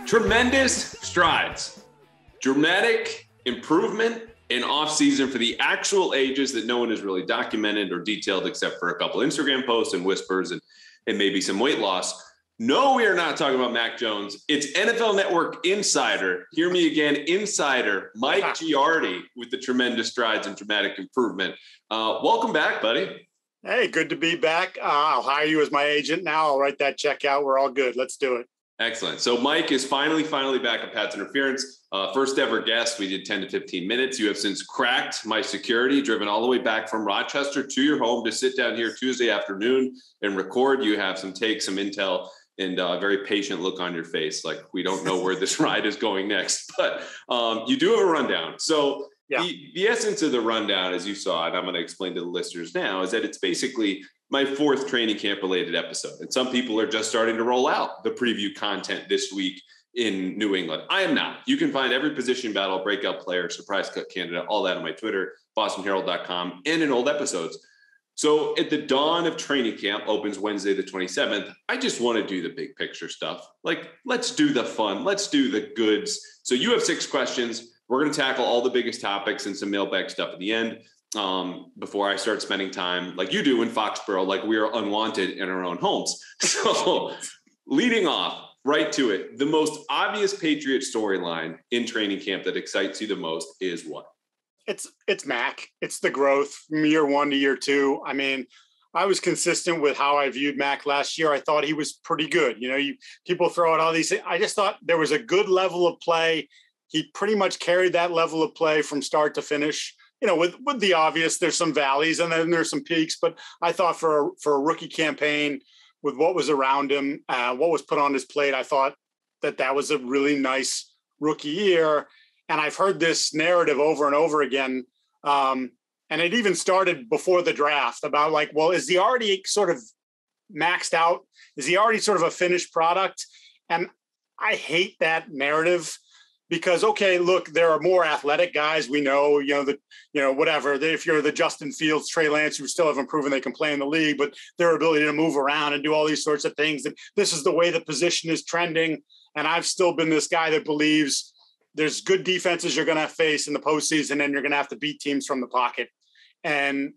Tremendous strides, dramatic improvement in off-season for the actual ages that no one has really documented or detailed except for a couple Instagram posts and whispers and maybe some weight loss. No, we are not talking about Mac Jones. It's NFL Network insider, hear me again, insider Mike Giardi with the tremendous strides and dramatic improvement. Welcome back, buddy. Hey, good to be back. I'll hire you as my agent now. I'll write that check out. We're all good. Let's do it. Excellent. So Mike is finally back at Pat's Interference. First ever guest. We did 10 to 15 minutes. You have since cracked my security, driven all the way back from Rochester to your home to sit down here Tuesday afternoon and record. You have some takes, some intel, and a very patient look on your face. Like we don't know where this ride is going next, but you do have a rundown. So yeah. The essence of the rundown, as you saw, and I'm going to explain to the listeners now, is that it's basically my fourth training camp related episode. And some people are just starting to roll out the preview content this week in New England. I am not. You can find every position battle, breakout player, surprise cut candidate, all that on my Twitter, bostonherald.com, and in old episodes. So at the dawn of training camp, opens Wednesday, the 27th, I just want to do the big picture stuff. Like, let's do the fun. Let's do the goods. So you have 6 questions. We're going to tackle all the biggest topics and some mailbag stuff at the end. Before I start spending time like you do in Foxborough, like we are unwanted in our own homes. So leading off right to it, the most obvious Patriot storyline in training camp that excites you the most is what? It's Mac. It's the growth from year 1 to year 2. I mean, I was consistent with how I viewed Mac last year. I thought he was pretty good. You know, people throw out all these things. I just thought there was a good level of play. He pretty much carried that level of play from start to finish. You know, with the obvious, there's some valleys and then there's some peaks. But I thought for a rookie campaign with what was around him, what was put on his plate, I thought that was a really nice rookie year. And I've heard this narrative over and over again. And it even started before the draft about like, well, is he already sort of maxed out? Is he already sort of a finished product? And I hate that narrative. Because, okay, look, there are more athletic guys. We know, whatever. If you're the Justin Fields, Trey Lance, who still haven't proven they can play in the league, but their ability to move around and do all these sorts of things. And this is the way the position is trending. And I've still been this guy that believes there's good defenses you're going to face in the postseason, and you're going to have to beat teams from the pocket. And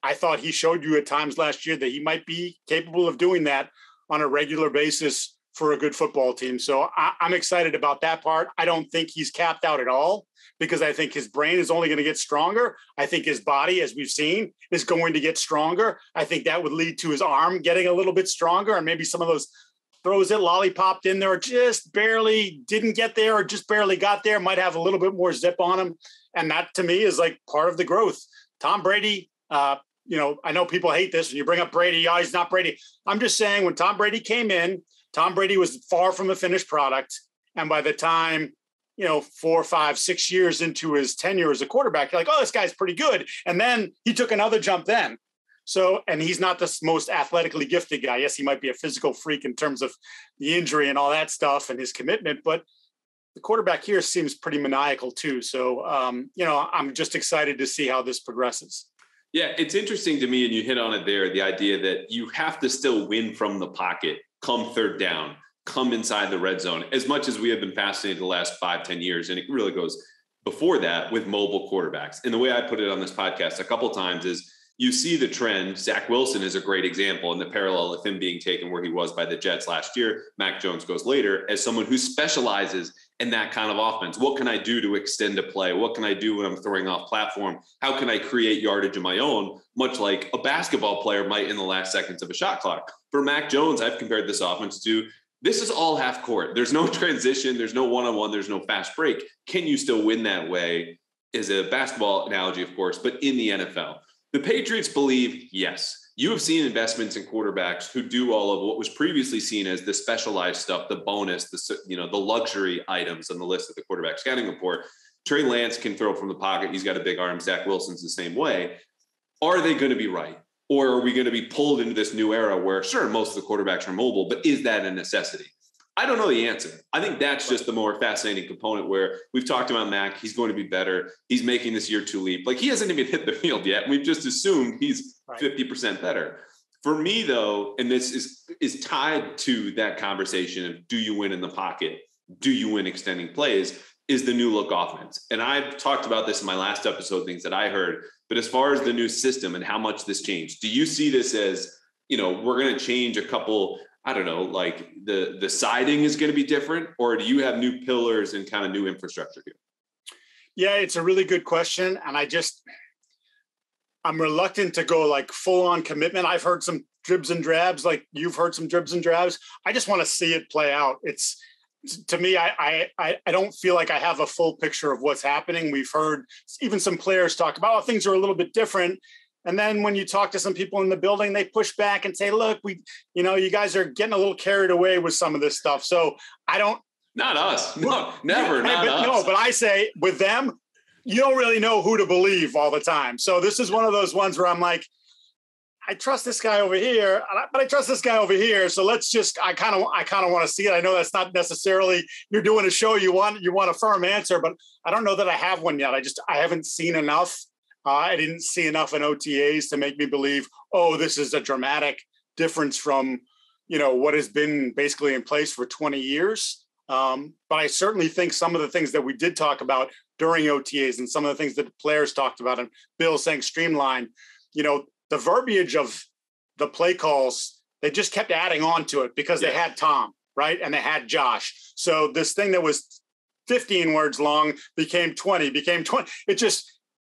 I thought he showed you at times last year that he might be capable of doing that on a regular basis for a good football team. So I'm excited about that part. I don't think he's capped out at all because I think his brain is only going to get stronger. I think his body, as we've seen, is going to get stronger. I think that would lead to his arm getting a little bit stronger, and maybe some of those throws that lollipopped in there just barely didn't get there or just barely got there might have a little bit more zip on him. And that to me is like part of the growth. Tom Brady, I know people hate this when you bring up Brady. Oh, he's not Brady. I'm just saying when Tom Brady came in, Tom Brady was far from a finished product. And by the time, 4, 5, 6 years into his tenure as a quarterback, you're like, oh, this guy's pretty good. And then he took another jump then. So, and he's not the most athletically gifted guy. Yes, he might be a physical freak in terms of the injury and all that stuff and his commitment, but the quarterback here seems pretty maniacal too. So, I'm just excited to see how this progresses. Yeah, it's interesting to me, and you hit on it there, the idea that you have to still win from the pocket, come third down, come inside the red zone, as much as we have been fascinated the last 5-10 years. And it really goes before that with mobile quarterbacks. And the way I put it on this podcast a couple of times is you see the trend. Zach Wilson is a great example in the parallel of him being taken where he was by the Jets last year. Mac Jones goes later as someone who specializes in that kind of offense. What can I do to extend a play? What can I do when I'm throwing off platform? How can I create yardage of my own, much like a basketball player might in the last seconds of a shot clock? For Mac Jones, I've compared this offense to this is all half court. There's no transition. There's no one-on-one. There's no fast break. Can you still win that way? Is a basketball analogy, of course, but in the NFL. The Patriots believe, yes. You have seen investments in quarterbacks who do all of what was previously seen as the specialized stuff, the bonus, the luxury items on the list of the quarterback scouting report. Trey Lance can throw from the pocket. He's got a big arm. Zach Wilson's the same way. Are they going to be right? Or are we going to be pulled into this new era where, sure, most of the quarterbacks are mobile, but is that a necessity? I don't know the answer. I think that's just the more fascinating component where we've talked about Mac. He's going to be better. He's making this year 2 leap. Like he hasn't even hit the field yet. We've just assumed he's 50% better. For me, though, and this is tied to that conversation of do you win in the pocket? Do you win extending plays? Is the new look offense. And I've talked about this in my last episode, things that I heard. But as far as the new system and how much this changed, do you see this as, we're going to change a couple, I don't know, like the siding is going to be different, or do you have new pillars and kind of new infrastructure here? Yeah, it's a really good question. And I'm reluctant to go like full on commitment. I've heard some dribs and drabs, like you've heard some dribs and drabs. I just want to see it play out. To me, I don't feel like I have a full picture of what's happening. We've heard even some players talk about, things are a little bit different. And then when you talk to some people in the building, they push back and say, look, you guys are getting a little carried away with some of this stuff. So not us. No, never. But I say with them, you don't really know who to believe all the time. So this is one of those ones where I'm like, I trust this guy over here, but I trust this guy over here. So let's just, I kind of want to see it. I know that's not necessarily, you're doing a show, you want a firm answer, but I don't know that I have one yet. I haven't seen enough. I didn't see enough in OTAs to make me believe, this is a dramatic difference from, what has been basically in place for 20 years. But I certainly think some of the things that we did talk about during OTAs and some of the things that the players talked about, and Bill saying streamline, the verbiage of the play calls, they just kept adding on to it because they had Tom, right? And they had Josh. So this thing that was 15 words long became 20.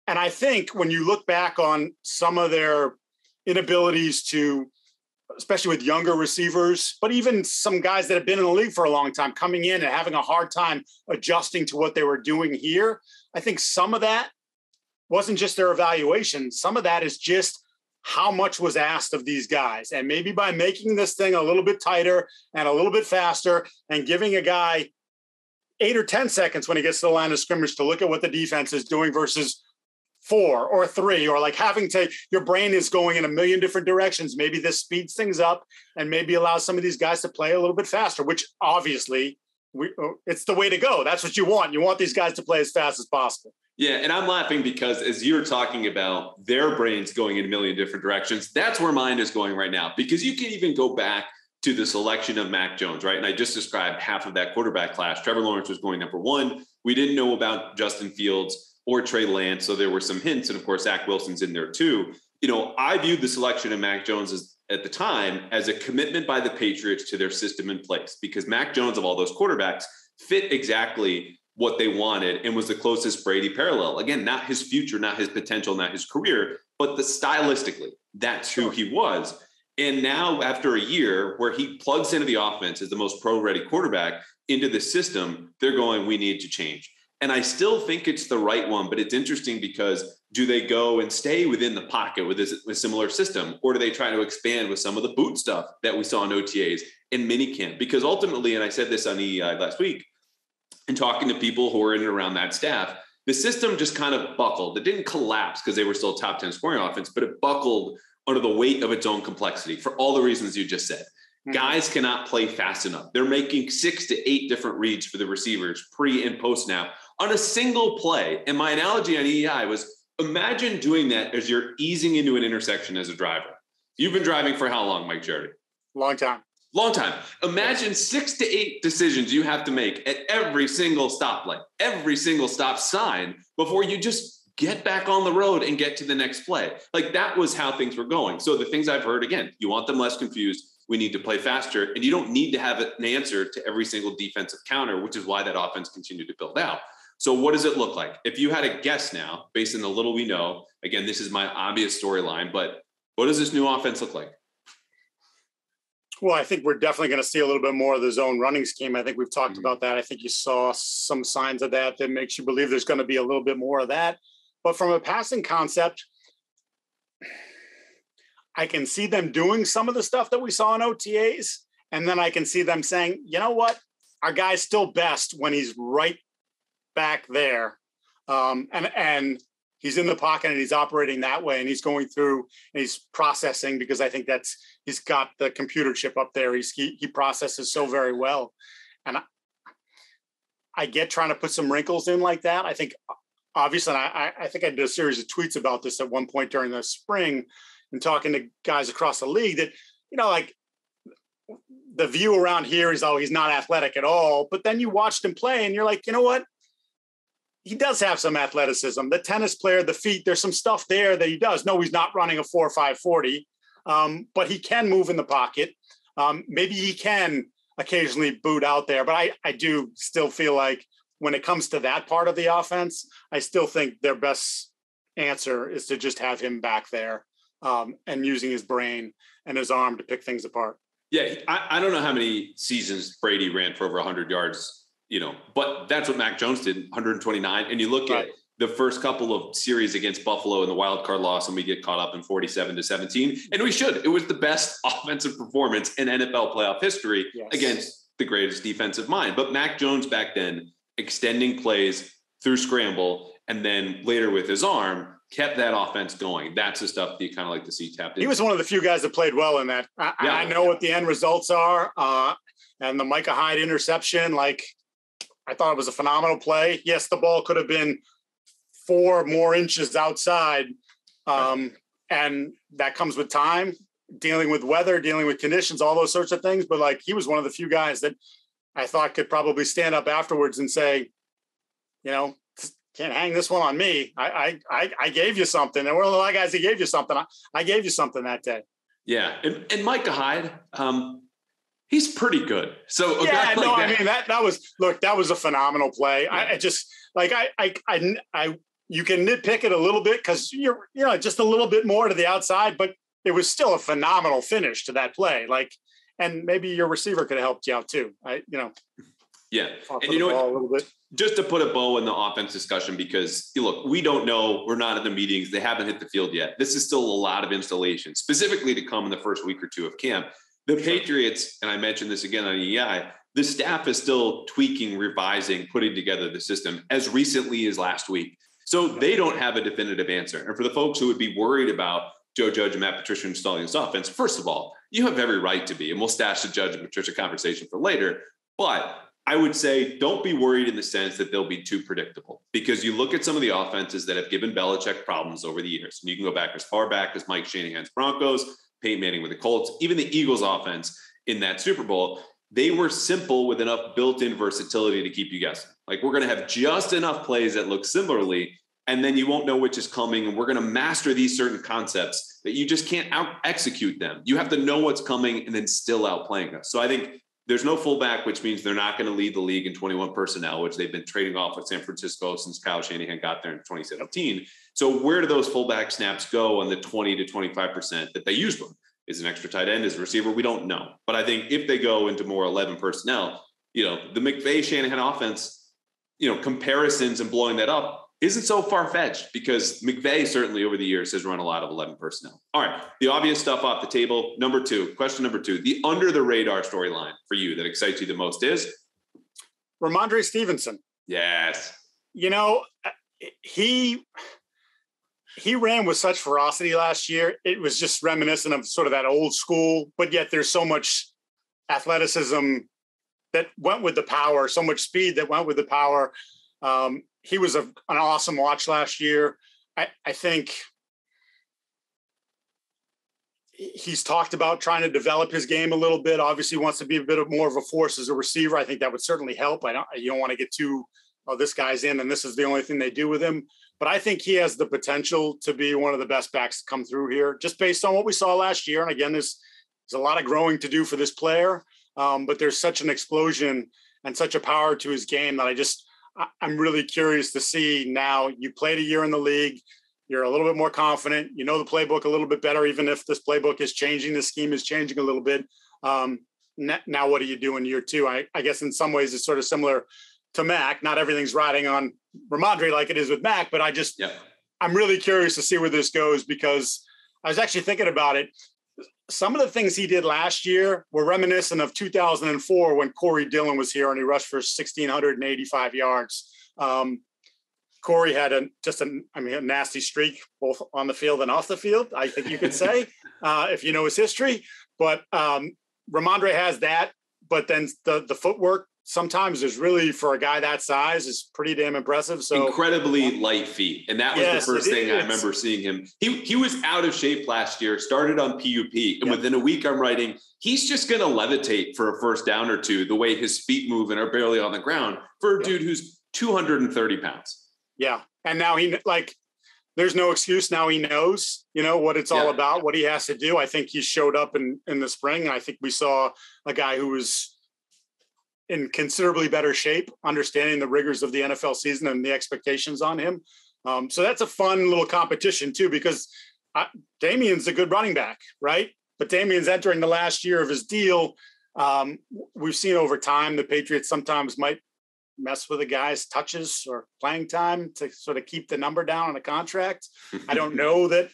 And I think when you look back on some of their inabilities to, especially with younger receivers, but even some guys that have been in the league for a long time coming in and having a hard time adjusting to what they were doing here, I think some of that wasn't just their evaluation. Some of that is just how much was asked of these guys. And maybe by making this thing a little bit tighter and a little bit faster and giving a guy 8 or 10 seconds when he gets to the line of scrimmage to look at what the defense is doing versus 4 or 3, or like your brain is going in a million different directions. Maybe this speeds things up and maybe allows some of these guys to play a little bit faster, which obviously it's the way to go. That's what you want. You want these guys to play as fast as possible. Yeah, and I'm laughing because as you're talking about their brains going in a million different directions, that's where mine is going right now. Because you can even go back to the selection of Mac Jones, right? And I just described half of that quarterback class. Trevor Lawrence was going number 1. We didn't know about Justin Fields or Trey Lance, so there were some hints. And of course, Zach Wilson's in there too. I viewed the selection of Mac Jones at the time as a commitment by the Patriots to their system in place, because Mac Jones, of all those quarterbacks, fit exactly what they wanted and was the closest Brady parallel. Again, not his future, not his potential, not his career, but stylistically, that's who he was. And now after a year where he plugs into the offense as the most pro-ready quarterback into the system, they're going, we need to change. And I still think it's the right one, but it's interesting because do they go and stay within the pocket with a similar system, or do they try to expand with some of the boot stuff that we saw in OTAs and minicamp? Because ultimately, and I said this on EEI last week, and talking to people who are in and around that staff, the system just kind of buckled. It didn't collapse because they were still top 10 scoring offense, but it buckled under the weight of its own complexity for all the reasons you just said. Mm-hmm. Guys cannot play fast enough. They're making 6 to 8 different reads for the receivers pre and post snap on a single play. And my analogy on EEI was, imagine doing that as you're easing into an intersection as a driver. You've been driving for how long, Mike Giardi? Long time. Imagine 6 to 8 decisions you have to make at every single stoplight, every single stop sign before you just get back on the road and get to the next play. Like that was how things were going. So the things I've heard, again, you want them less confused. We need to play faster, and you don't need to have an answer to every single defensive counter, which is why that offense continued to build out. So what does it look like? If you had a guess now, based on the little we know, again, this is my obvious storyline, but what does this new offense look like? Well, I think we're definitely going to see a little bit more of the zone running scheme. I think we've talked about that. I think you saw some signs of that makes you believe there's going to be a little bit more of that. But from a passing concept, I can see them doing some of the stuff that we saw in OTAs. And then I can see them saying, you know what? Our guy's still best when he's right back there. And he's in the pocket and he's operating that way. And he's going through and he's processing, because I think he's got the computer chip up there. He processes so very well. And I get trying to put some wrinkles in like that. I think, obviously, I think I did a series of tweets about this at one point during the spring. and talking to guys across the league that, like the view around here is, oh, he's not athletic at all. But then you watched him play and you're like, you know what? He does have some athleticism. The tennis player, the feet, there's some stuff there that he does. No, he's not running a 4.5 40, but he can move in the pocket. Maybe he can occasionally boot out there, but I do still feel like when it comes to that part of the offense, I still think their best answer is to just have him back there and using his brain and his arm to pick things apart. Yeah, I don't know how many seasons Brady ran for over 100 yards, but that's what Mac Jones did, 129. And you look at the first couple of series against Buffalo in the wild card loss, and we get caught up in 47-17. And we should. It was the best offensive performance in NFL playoff history against the greatest defensive mind. But Mac Jones back then, extending plays through scramble, and then later with his arm, kept that offense going. That's the stuff that you kind of like to see tapped in. He was one of the few guys that played well in that. I know what the end results are. And the Micah Hyde interception, I thought it was a phenomenal play. Yes, the ball could have been 4 more inches outside. And that comes with time, dealing with weather, dealing with conditions, all those sorts of things. But he was one of the few guys that I thought could probably stand up afterwards and say, can't hang this one on me. I gave you something. And we're a lot of guys that gave you something. I gave you something that day. Yeah. And Micah Hyde, he's pretty good. So that was a phenomenal play. Yeah. You can nitpick it a little bit because you're just a little bit more to the outside, but it was still a phenomenal finish to that play. And maybe your receiver could have helped you out too. Yeah. And you know what? A little bit. Just to put a bow in the offense discussion, because look, we don't know. We're not in the meetings. They haven't hit the field yet. This is still a lot of installation, specifically to come in the first week or two of camp. The Patriots, and I mentioned this again on EI, the staff is still tweaking, revising, putting together the system as recently as last week. So they don't have a definitive answer. And for the folks who would be worried about Joe Judge and Matt Patricia installing this offense, first of all, you have every right to be, and we'll stash the Judge and Patricia conversation for later. But I would say don't be worried in the sense that they'll be too predictable, because you look at some of the offenses that have given Belichick problems over the years. And you can go back as far back as Mike Shanahan's Broncos, Peyton Manning with the Colts, even the Eagles offense in that Super Bowl. They were simple with enough built-in versatility to keep you guessing. We're going to have just enough plays that look similarly, and then you won't know which is coming. And we're going to master these certain concepts that you just can't out-execute them. You have to know what's coming and then still outplaying us. So I think there's no fullback, which means they're not going to lead the league in 21 personnel, which they've been trading off with San Francisco since Kyle Shanahan got there in 2017. So where do those fullback snaps go on the 20 to 25% that they use them? Is an extra tight end, is a receiver? We don't know. But I think if they go into more 11 personnel, the McVay Shanahan offense, comparisons and blowing that up isn't so far-fetched, because McVay certainly over the years has run a lot of 11 personnel. All right, the obvious stuff off the table. Question number two, the under-the-radar storyline for you that excites you the most is? Rhamondre Stevenson. Yes. He ran with such ferocity last year. It was just reminiscent of sort of that old school, but yet there's so much athleticism that went with the power, so much speed that went with the power. He was an awesome watch last year. I think he's talked about trying to develop his game a little bit. Obviously, he wants to be a bit more of a force as a receiver. I think that would certainly help. You don't want to get too, this guy's in and this is the only thing they do with him. But I think he has the potential to be one of the best backs to come through here, just based on what we saw last year. And again, there's a lot of growing to do for this player, but there's such an explosion and such a power to his game that I'm really curious to see now. You played a year in the league. You're a little bit more confident. You know the playbook a little bit better, even if this playbook is changing, the scheme is changing a little bit. Now what do you do in year two? I guess in some ways it's sort of similar to Mac. Not everything's riding on Rhamondre like it is with Mac, but I'm really curious to see where this goes, because I was actually thinking about it. Some of the things he did last year were reminiscent of 2004 when Corey Dillon was here and he rushed for 1,685 yards. Corey had a nasty streak, both on the field and off the field, I think you could say, if you know his history. But Rhamondre has that, but then the footwork sometimes is really, for a guy that size, is pretty damn impressive. So incredibly light feet. And that was the first thing I remember seeing him. He was out of shape last year, started on PUP. And within a week I'm writing, he's just going to levitate for a first down or two, the way his feet move and are barely on the ground for a dude who's 230 pounds. Yeah. And now there's no excuse. Now he knows, what it's all about, what he has to do. I think he showed up in the spring. I think we saw a guy who was in considerably better shape, understanding the rigors of the NFL season and the expectations on him. So that's a fun little competition too, because Damien's a good running back, right? But Damien's entering the last year of his deal. We've seen over time, the Patriots sometimes might mess with a guy's touches or playing time to sort of keep the number down on a contract. I don't know that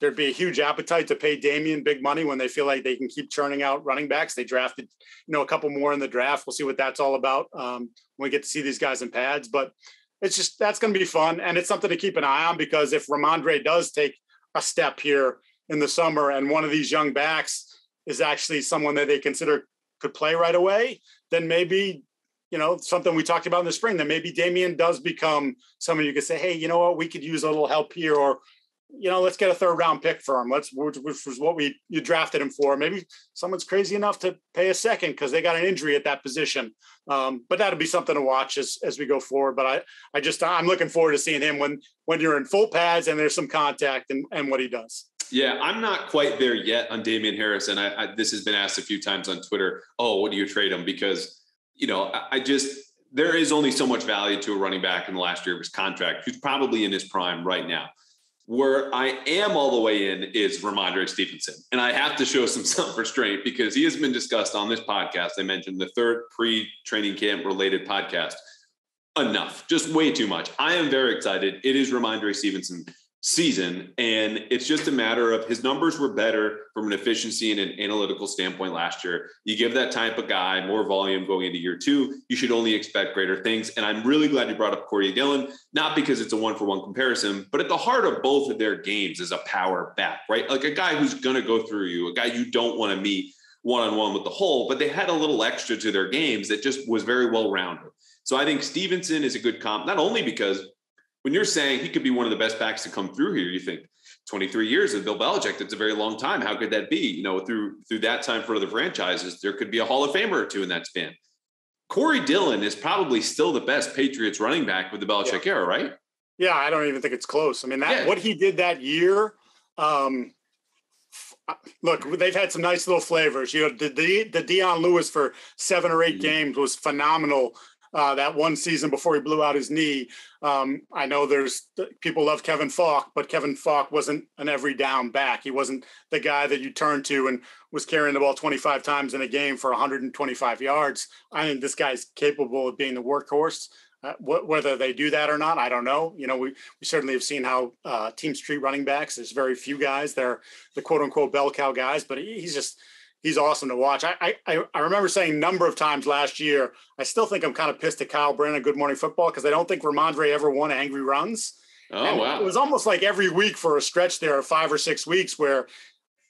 there'd be a huge appetite to pay Damien big money when they feel like they can keep churning out running backs. They drafted, a couple more in the draft. We'll see what that's all about when we get to see these guys in pads. But that's going to be fun. And it's something to keep an eye on, because if Rhamondre does take a step here in the summer and one of these young backs is actually someone that they consider could play right away, then maybe, something we talked about in the spring, then maybe Damien does become someone you could say, hey, you know what, we could use a little help here, or let's get a 3rd round pick for him. Which was what you drafted him for. Maybe someone's crazy enough to pay a 2nd because they got an injury at that position. But that'll be something to watch as we go forward. But I'm looking forward to seeing him when you're in full pads and there's some contact and what he does. Yeah, I'm not quite there yet on Damien Harris. And this has been asked a few times on Twitter. Oh, what do you trade him? Because, there is only so much value to a running back in the last year of his contract, who's probably in his prime right now. Where I am all the way in is Rhamondre Stevenson. And I have to show some self-restraint because he has been discussed on this podcast. I mentioned the 3rd pre-training camp related podcast. Enough, just way too much. I am very excited. It is Rhamondre Stevenson season. And it's just a matter of his numbers were better from an efficiency and an analytical standpoint last year. You give that type of guy more volume going into year 2, you should only expect greater things. And I'm really glad you brought up Corey Dillon, not because it's a 1-for-1 comparison, but at the heart of both of their games is a power back, right? Like a guy who's going to go through you, a guy you don't want to meet one-on-one with the hole, but they had a little extra to their games that just was very well-rounded. So I think Stevenson is a good comp, not only because when you're saying he could be one of the best backs to come through here, you think 23 years of Bill Belichick, that's a very long time. How could that be? Through that time for other franchises, there could be a Hall of Famer or two in that span. Corey Dillon is probably still the best Patriots running back with the Belichick era, right? Yeah, I don't even think it's close. I mean, what he did that year, look, they've had some nice little flavors. The Dion Lewis for 7 or 8 games was phenomenal. That one season before he blew out his knee. I know people love Kevin Falk, but Kevin Falk wasn't an every down back. He wasn't the guy that you turned to and was carrying the ball 25 times in a game for 125 yards. I think this guy's capable of being the workhorse. Whether they do that or not, I don't know. We certainly have seen how teams treat running backs. There's very few guys. They're the quote unquote bell cow guys, but he's awesome to watch. I remember saying a number of times last year, I still think I'm kind of pissed at Kyle Brandt at Good Morning Football because I don't think Rhamondre ever won angry runs. Oh, and wow. It was almost like every week for a stretch there of 5 or 6 weeks where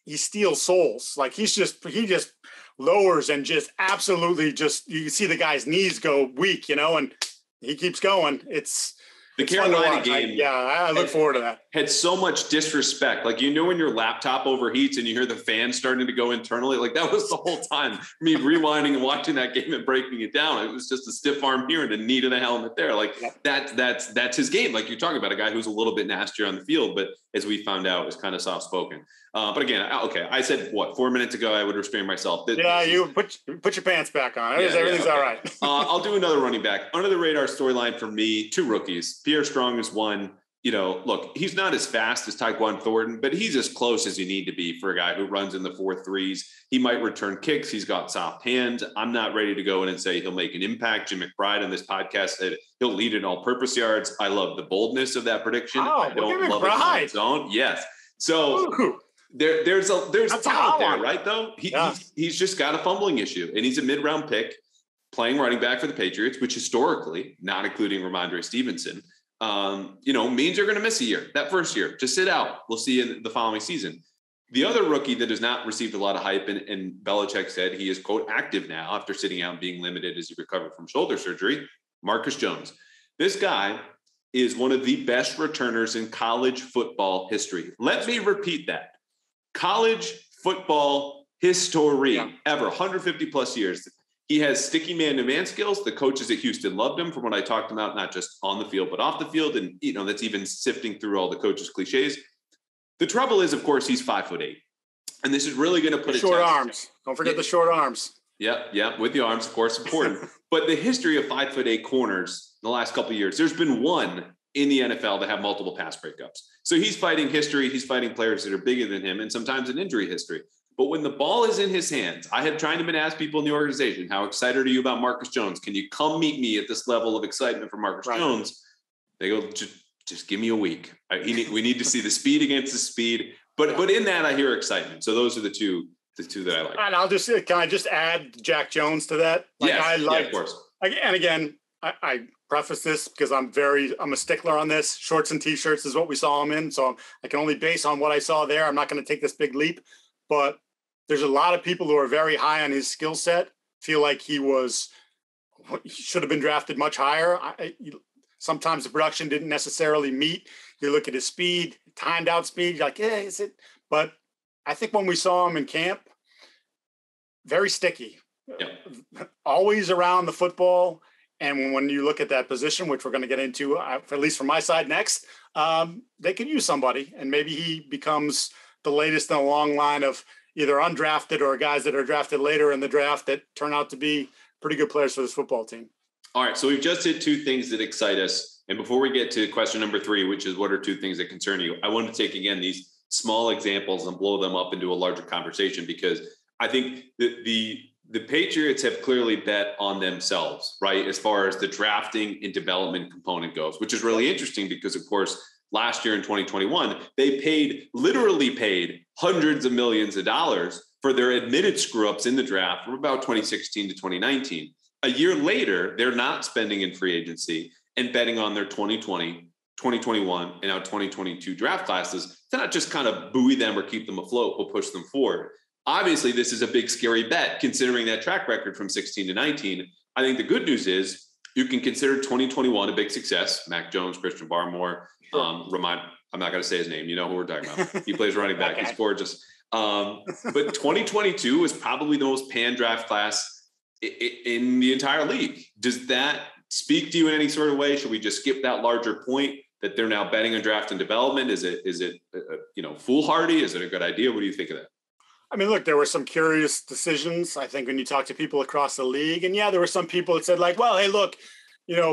he steals souls. Like he just lowers and just absolutely you see the guy's knees go weak, and he keeps going. It's the Carolina game. I look forward to that. Had so much disrespect. Like, when your laptop overheats and you hear the fan starting to go internally, like that was the whole time. Me rewinding and watching that game and breaking it down. It was just a stiff arm here and a knee to the helmet there. Like that's his game. Like you're talking about a guy who's a little bit nastier on the field, but as we found out, is kind of soft spoken. But again, okay, I said 4 minutes ago I would restrain myself. You put your pants back on. Everything's okay. All right. I'll do another running back. Under the radar storyline for me, 2 rookies. Pierre Strong is one. Look, he's not as fast as Tyquan Thornton, but he's as close as you need to be for a guy who runs in the 4.3s. He might return kicks. He's got soft hands. I'm not ready to go in and say he'll make an impact. Jim McBride on this podcast said he'll lead in all-purpose yards. I love the boldness of that prediction. I don't love it on its own. Yes. So there's talent there, right? Though he's just got a fumbling issue, and he's a mid-round pick playing running back for the Patriots, which historically, not including Rhamondre Stevenson, means you're going to miss a year. That first year, just sit out. We'll see you in the following season. The other rookie that has not received a lot of hype, and Belichick said he is, quote, active now after sitting out and being limited as he recovered from shoulder surgery, Marcus Jones. This guy is one of the best returners in college football history. Let me repeat that. College football history ever, 150 plus years. He has sticky man-to-man skills. The coaches at Houston loved him from what I talked about, not just on the field, but off the field. And, that's even sifting through all the coaches' cliches. The trouble is, of course, he's 5'8", and this is really going to put short arms. Don't forget the short arms. Yeah, with the arms, of course, important. But the history of 5'8" corners in the last couple of years, there's been one in the NFL that have multiple pass breakups. So he's fighting history. He's fighting players that are bigger than him, and sometimes an injury history. But when the ball is in his hands, I have tried to ask people in the organization, how excited are you about Marcus Jones? Can you come meet me at this level of excitement for Marcus Jones? They go, just give me a week. We need to see the speed against the speed. But in that, I hear excitement. So those are the two that I like. And can I just add Jack Jones to that? Of course. And again, I preface this because I'm a stickler on this. Shorts and t-shirts is what we saw him in. So I can only base on what I saw there. I'm not going to take this big leap, but there's a lot of people who are very high on his skill set, feel like he should have been drafted much higher. Sometimes the production didn't necessarily meet. You look at his speed, timed out speed, you're like, is it? But I think when we saw him in camp, very sticky, always around the football. And when you look at that position, which we're going to get into, at least from my side next, they could use somebody. And maybe he becomes the latest in a long line of either undrafted or guys that are drafted later in the draft that turn out to be pretty good players for this football team. All right, so we've just hit two things that excite us. And before we get to question number 3, which is what are two things that concern you, I want to take, again, these small examples and blow them up into a larger conversation, because I think that the Patriots have clearly bet on themselves, right, as far as the drafting and development component goes, which is really interesting because, of course, last year in 2021, they literally paid hundreds of millions of dollars for their admitted screw-ups in the draft from about 2016 to 2019. A year later, they're not spending in free agency and betting on their 2020, 2021, and now 2022 draft classes to not just kind of buoy them or keep them afloat, but push them forward. Obviously, this is a big, scary bet considering that track record from 16 to 19. I think the good news is you can consider 2021 a big success. Mac Jones, Christian Barmore, Rhamondre, I'm not going to say his name. You know who we're talking about. He plays running back. He's gorgeous. But 2022 is probably the most pan draft class in the entire league. Does that speak to you in any sort of way? Should we just skip that larger point that they're now betting on draft and development? Is it foolhardy? Is it a good idea? What do you think of that? I mean, look, there were some curious decisions, I think, when you talk to people across the league. And there were some people that said, like, well, hey, look,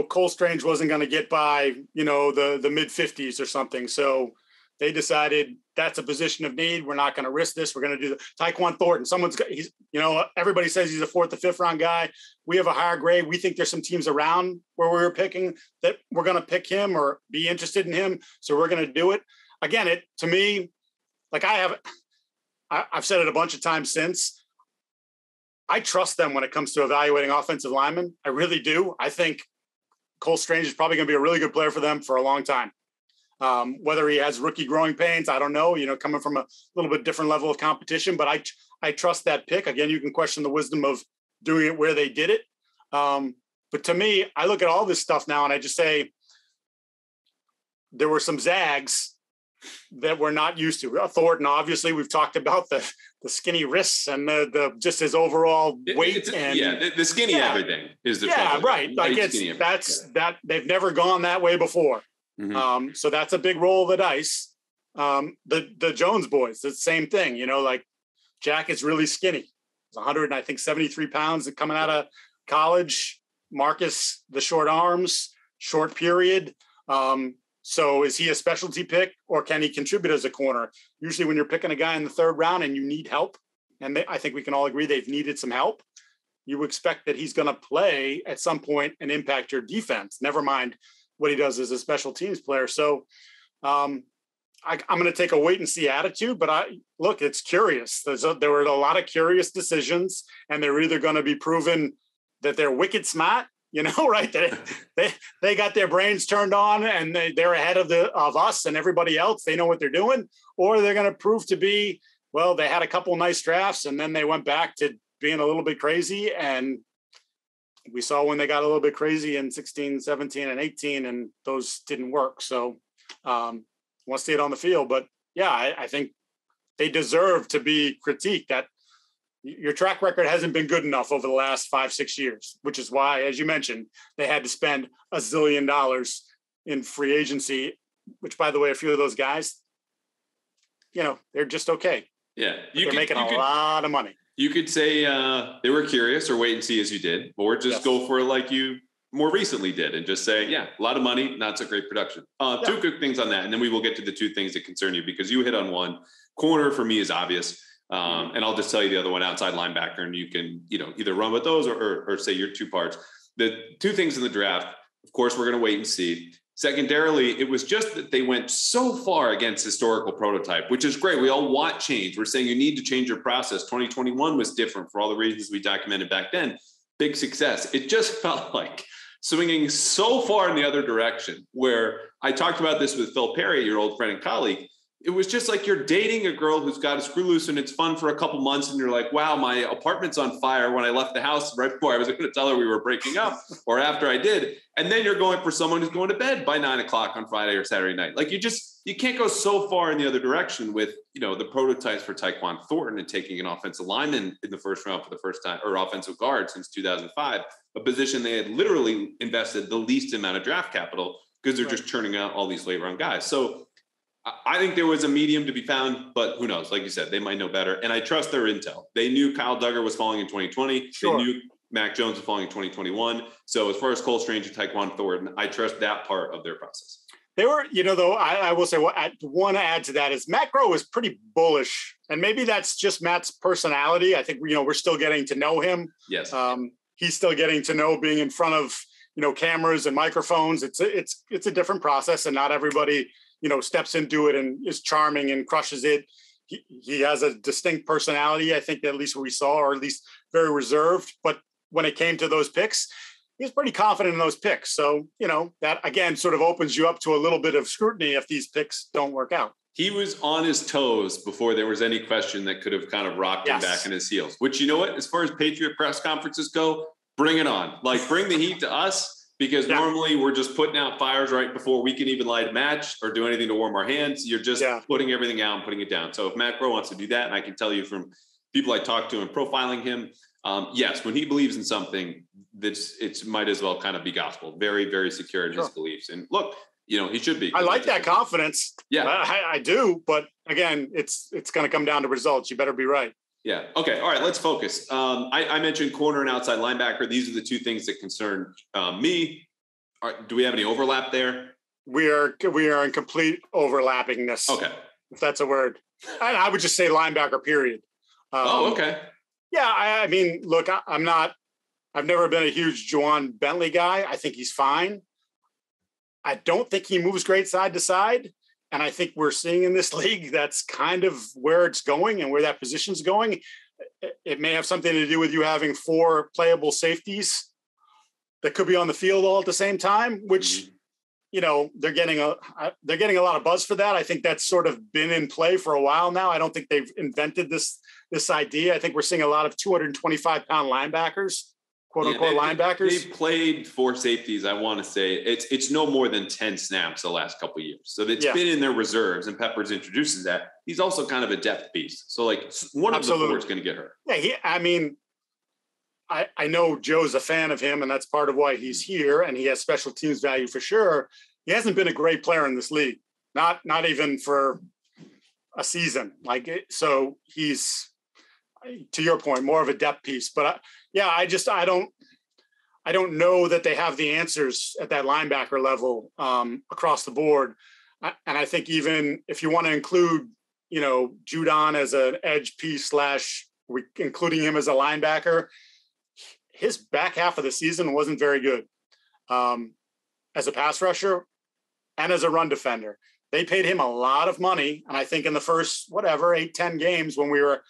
Cole Strange wasn't going to get by, the mid 50s or something. So they decided that's a position of need. We're not going to risk this. We're going to do the Tyquan Thornton. Everybody says he's a 4th or 5th round guy. We have a higher grade. We think there's some teams around where we were picking that we're going to pick him or be interested in him. So we're going to do it. Again, to me, like I've said it a bunch of times since, I trust them when it comes to evaluating offensive linemen. I really do. I think Cole Strange is probably going to be a really good player for them for a long time. Whether he has rookie growing pains, I don't know, coming from a little bit different level of competition, but I trust that pick. Again, you can question the wisdom of doing it where they did it. But to me, I look at all this stuff now and I just say there were some zags that we're not used to. Thornton, obviously, we've talked about the skinny wrists and the just his overall weight. The skinny everything is the trouble. Right. Like that they've never gone that way before. Mm-hmm. So that's a big roll of the dice. The Jones boys, the same thing. Like Jack is really skinny. He's 173 pounds coming out of college. Marcus, the short arms, short period. So is he a specialty pick or can he contribute as a corner? Usually when you're picking a guy in the 3rd round and you need help, and I think we can all agree they've needed some help, you expect that he's going to play at some point and impact your defense, never mind what he does as a special teams player. So I'm going to take a wait and see attitude, but look, it's curious. There were a lot of curious decisions, and they're either going to be proven that they're wicked smart, right? They got their brains turned on and they're ahead of us and everybody else. They know what they're doing, or they're going to prove to be, well, they had a couple of nice drafts and then they went back to being a little bit crazy. And we saw when they got a little bit crazy in 16, 17, and 18, and those didn't work. So we'll see it on the field. But yeah, I think they deserve to be critiqued. That your track record hasn't been good enough over the last 5-6 years, which is why, as you mentioned, they had to spend $1 zillion in free agency, which, by the way, a few of those guys, they're just okay. Yeah. They're making a lot of money. You could say they were curious or wait and see as you did, or just go for it like you more recently did and just say, yeah, a lot of money, not so great production. Two quick things on that, and then we will get to the two things that concern you because you hit on one. Corner for me is obvious. And I'll just tell you the other one, outside linebacker, and you can, either run with those or say your two parts. The two things in the draft, of course, we're going to wait and see. Secondarily, it was just that they went so far against historical prototype, which is great. We all want change. We're saying you need to change your process. 2021 was different for all the reasons we documented back then. Big success. It just felt like swinging so far in the other direction, where I talked about this with Phil Perry, your old friend and colleague. It was just like you're dating a girl who's got a screw loose and it's fun for a couple months. And you're like, wow, my apartment's on fire when I left the house right before I was going to tell her we were breaking up or after I did. And then you're going for someone who's going to bed by 9:00 on Friday or Saturday night. Like you can't go so far in the other direction with, the prototypes for Tyquan Thornton and taking an offensive lineman in the first round for the first time, or offensive guard since 2005, a position they had literally invested the least amount of draft capital because they're just churning out all these late round guys. So I think there was a medium to be found, but who knows? Like you said, they might know better. And I trust their intel. They knew Kyle Duggar was falling in 2020. Sure. They knew Mac Jones was falling in 2021. So as far as Cole Strange and Tyquan Thornton, I trust that part of their process. They were, though, I will say, what I want to add to that is Matt Groh was pretty bullish. And maybe that's just Matt's personality. I think, we're still getting to know him. Yes. He's still getting to know being in front of, cameras and microphones. It's a different process, and not everybody steps into it and is charming and crushes it. He has a distinct personality, I think, at least we saw, or at least very reserved. But when it came to those picks, he was pretty confident in those picks. So, that again sort of opens you up to a little bit of scrutiny if these picks don't work out. He was on his toes before there was any question that could have kind of rocked him back in his heels, which, as far as Patriot press conferences go, bring it on. Like, bring the heat to us. Because normally we're just putting out fires right before we can even light a match or do anything to warm our hands. You're just putting everything out and putting it down. So if Matt Groh wants to do that, and I can tell you from people I talked to and profiling him, yes, when he believes in something, it might as well kind of be gospel. Very, very secure in his beliefs. And look, he should be. I like that confidence. Yeah, I do. But again, it's going to come down to results. You better be right. Yeah. Okay. All right. Let's focus. I mentioned corner and outside linebacker. These are the two things that concern me. Do we have any overlap there? We are in complete overlappingness. Okay. If that's a word. I would just say linebacker, period. Okay. Yeah. I mean, look, I've never been a huge Juwan Bentley guy. I think he's fine. I don't think he moves great side to side. And I think we're seeing in this league, that's kind of where it's going and where that position's going. It may have something to do with you having 4 playable safeties that could be on the field all at the same time, which, they're getting a lot of buzz for that. I think that's sort of been in play for a while now. I don't think they've invented this idea. I think we're seeing a lot of 225-pound linebackers. Quote unquote linebackers. They've played 4 safeties. I want to say it's no more than 10 snaps the last couple of years. So it's been in their reserves, and Peppers introduces that. He's also kind of a depth piece. So one of the 4 is going to get hurt. Yeah, I know Joe's a fan of him, and that's part of why he's here, and he has special teams value for sure. He hasn't been a great player in this league, not even for a season. So he's, to your point, more of a depth piece. But I don't know that they have the answers at that linebacker level across the board. And I think even if you want to include, Judon as an edge piece / including him as a linebacker, his back half of the season wasn't very good as a pass rusher and as a run defender. They paid him a lot of money. And I think in the first, 8-10 games when we were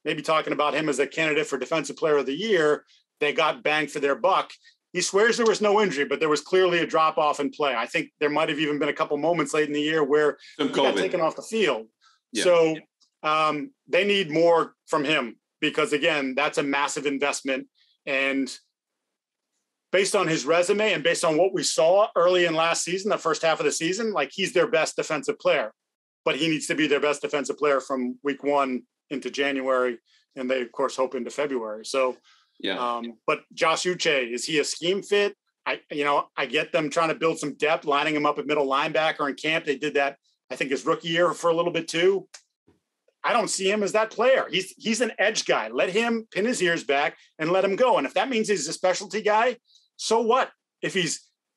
maybe talking about him as a candidate for Defensive Player of the Year, they got banged for their buck. He swears there was no injury, but there was clearly a drop-off in play. I think there might have even been a couple moments late in the year where he got taken off the field. Yeah. So they need more from him because, again, that's a massive investment. And based on his resume and based on what we saw early in last season, the first half of the season, like he's their best defensive player. But he needs to be their best defensive player from week 1 into January. And they, of course, hope into February. So, yeah. But Josh Uche, is he a scheme fit? I get them trying to build some depth, lining him up at middle linebacker in camp. They did that, I think, his rookie year for a little bit too. I don't see him as that player. He's an edge guy. Let him pin his ears back and let him go. And if that means he's a specialty guy, so what? If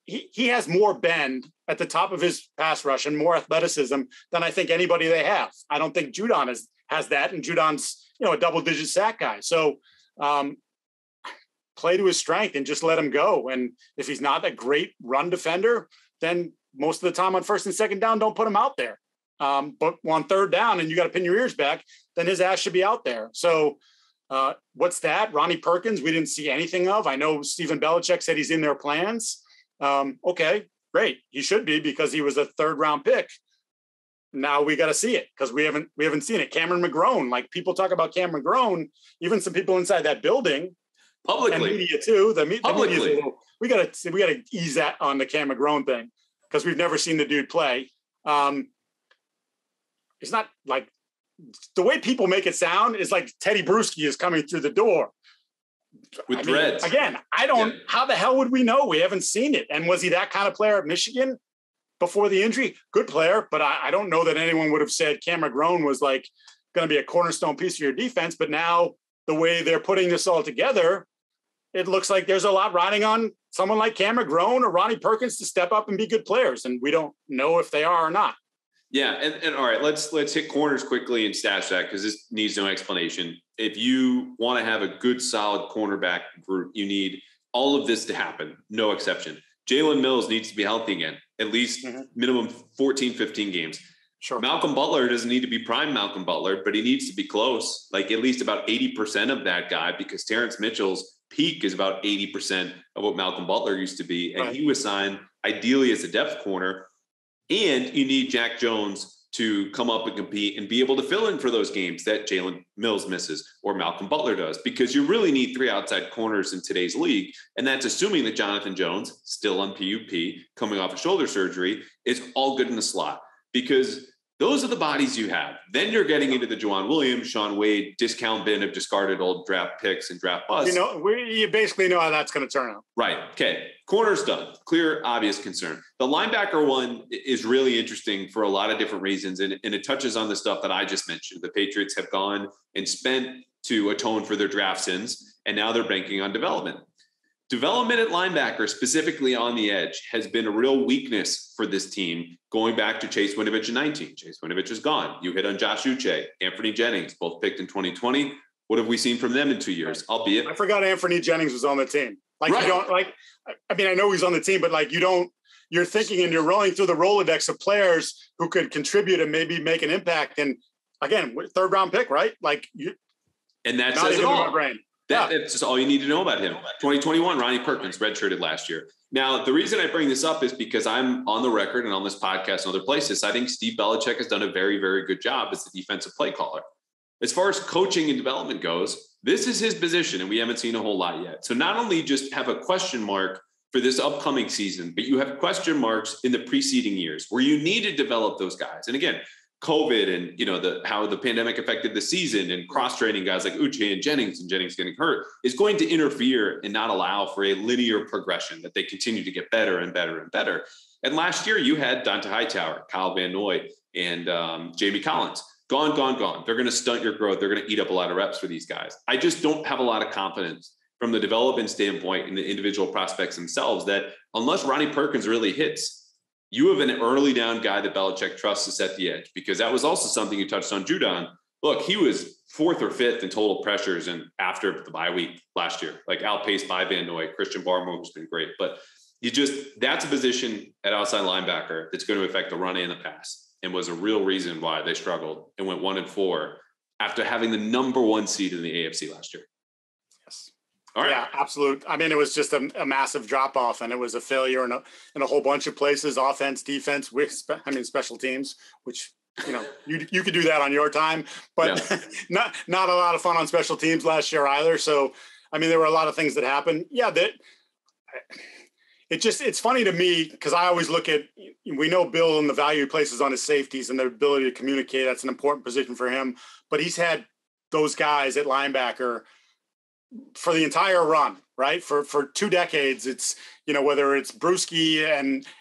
he has more bend at the top of his pass rush and more athleticism than I think anybody they have. I don't think Judon has that, and Judon's a double-digit sack guy. So play to his strength and just let him go. And if he's not a great run defender, then most of the time on first and second down, don't put him out there. But on third down and you got to pin your ears back, then his ass should be out there. So what's that? Ronnie Perkins, we didn't see anything of. I know Stephen Belichick said he's in their plans. Okay, great. He should be because he was a 3rd round pick. Now we got to see it because we haven't seen it. Cameron McGrone, like people talk about Cameron McGrone, even some people inside that building, publicly, and media too. The media, we got to ease that on the Cam McGrone thing because we've never seen the dude play. It's not like the way people make it sound is like Teddy Bruschi is coming through the door with dreads. Again, how the hell would we know? We haven't seen it. And was he that kind of player at Michigan before the injury? Good player, but I don't know that anyone would have said Cam McGrone was like going to be a cornerstone piece of your defense. But now the way they're putting this all together, it looks like there's a lot riding on someone like Cam McGrone or Ronnie Perkins to step up and be good players. And we don't know if they are or not. Yeah. And all right, let's hit corners quickly and stash that because this needs no explanation. If you want to have a good, solid cornerback group, you need all of this to happen. No exception. Jalen Mills needs to be healthy again, at least minimum 14, 15 games. Sure. Malcolm Butler doesn't need to be prime Malcolm Butler, but he needs to be close, like at least about 80% of that guy, because Terrence Mitchell's peak is about 80% of what Malcolm Butler used to be. And he was signed ideally as a depth corner. And you need Jack Jones to come up and compete and be able to fill in for those games that Jalen Mills misses or Malcolm Butler does, because you really need 3 outside corners in today's league. And that's assuming that Jonathan Jones, still on PUP, coming off of shoulder surgery, is all good in the slot, because those are the bodies you have. Then you're getting into the Juwan Williams, Sean Wade discount bin of discarded old draft picks and draft busts. You basically know how that's going to turn out. Right. Okay. Corner's done. Clear, obvious concern. The linebacker one is really interesting for a lot of different reasons. And it touches on the stuff that I just mentioned. The Patriots have gone and spent to atone for their draft sins, and now they're banking on development. Development at linebacker, specifically on the edge, has been a real weakness for this team going back to Chase Winovich in 19. Chase Winovich is gone. You hit on Josh Uche, Anthony Jennings, both picked in 2020. What have we seen from them in 2 years? Albeit, I forgot Anthony Jennings was on the team. You don't I know he's on the team, but you're thinking and you're rolling through the Rolodex of players who could contribute and maybe make an impact. And again, 3rd round pick, right? And that says it all. That's just all you need to know about him. 2021, Ronnie Perkins redshirted last year. Now, the reason I bring this up is because I'm on the record and on this podcast and other places, I think Steve Belichick has done a very, very good job as the defensive play caller. As far as coaching and development goes, this is his position, and we haven't seen a whole lot yet. So not only just have a question mark for this upcoming season, but you have question marks in the preceding years where you need to develop those guys. And again, COVID and how the pandemic affected the season and cross-training guys like Uche and Jennings getting hurt is going to interfere and not allow for a linear progression, that they continue to get better and better and better. And last year you had Dante Hightower, Kyle Van Noy, and Jamie Collins. Gone. They're going to stunt your growth. They're going to eat up a lot of reps for these guys. I just don't have a lot of confidence from the development standpoint in the individual prospects themselves that unless Ronnie Perkins really hits, you have an early down guy that Belichick trusts to set the edge, because that was also something you touched on, Judon. Look, he was 4th or 5th in total pressures and after the bye week last year, outpaced by Van Noy. Christian Barmore has been great, but that's a position at outside linebacker that's going to affect the run and the pass, and was a real reason why they struggled and went 1-4 after having the number 1 seed in the AFC last year. Yes. All right. Yeah, absolute. I mean, it was just a massive drop off, and it was a failure in a whole bunch of places: offense, defense, special teams, which you could do that on your time, but not a lot of fun on special teams last year either. So, I mean, there were a lot of things that happened. Yeah, it's funny to me because I always look at, we know Bill and the value he places on his safeties and their ability to communicate. That's an important position for him, but he's had those guys at linebacker for the entire run, right? For 2 decades. It's, whether it's Bruschi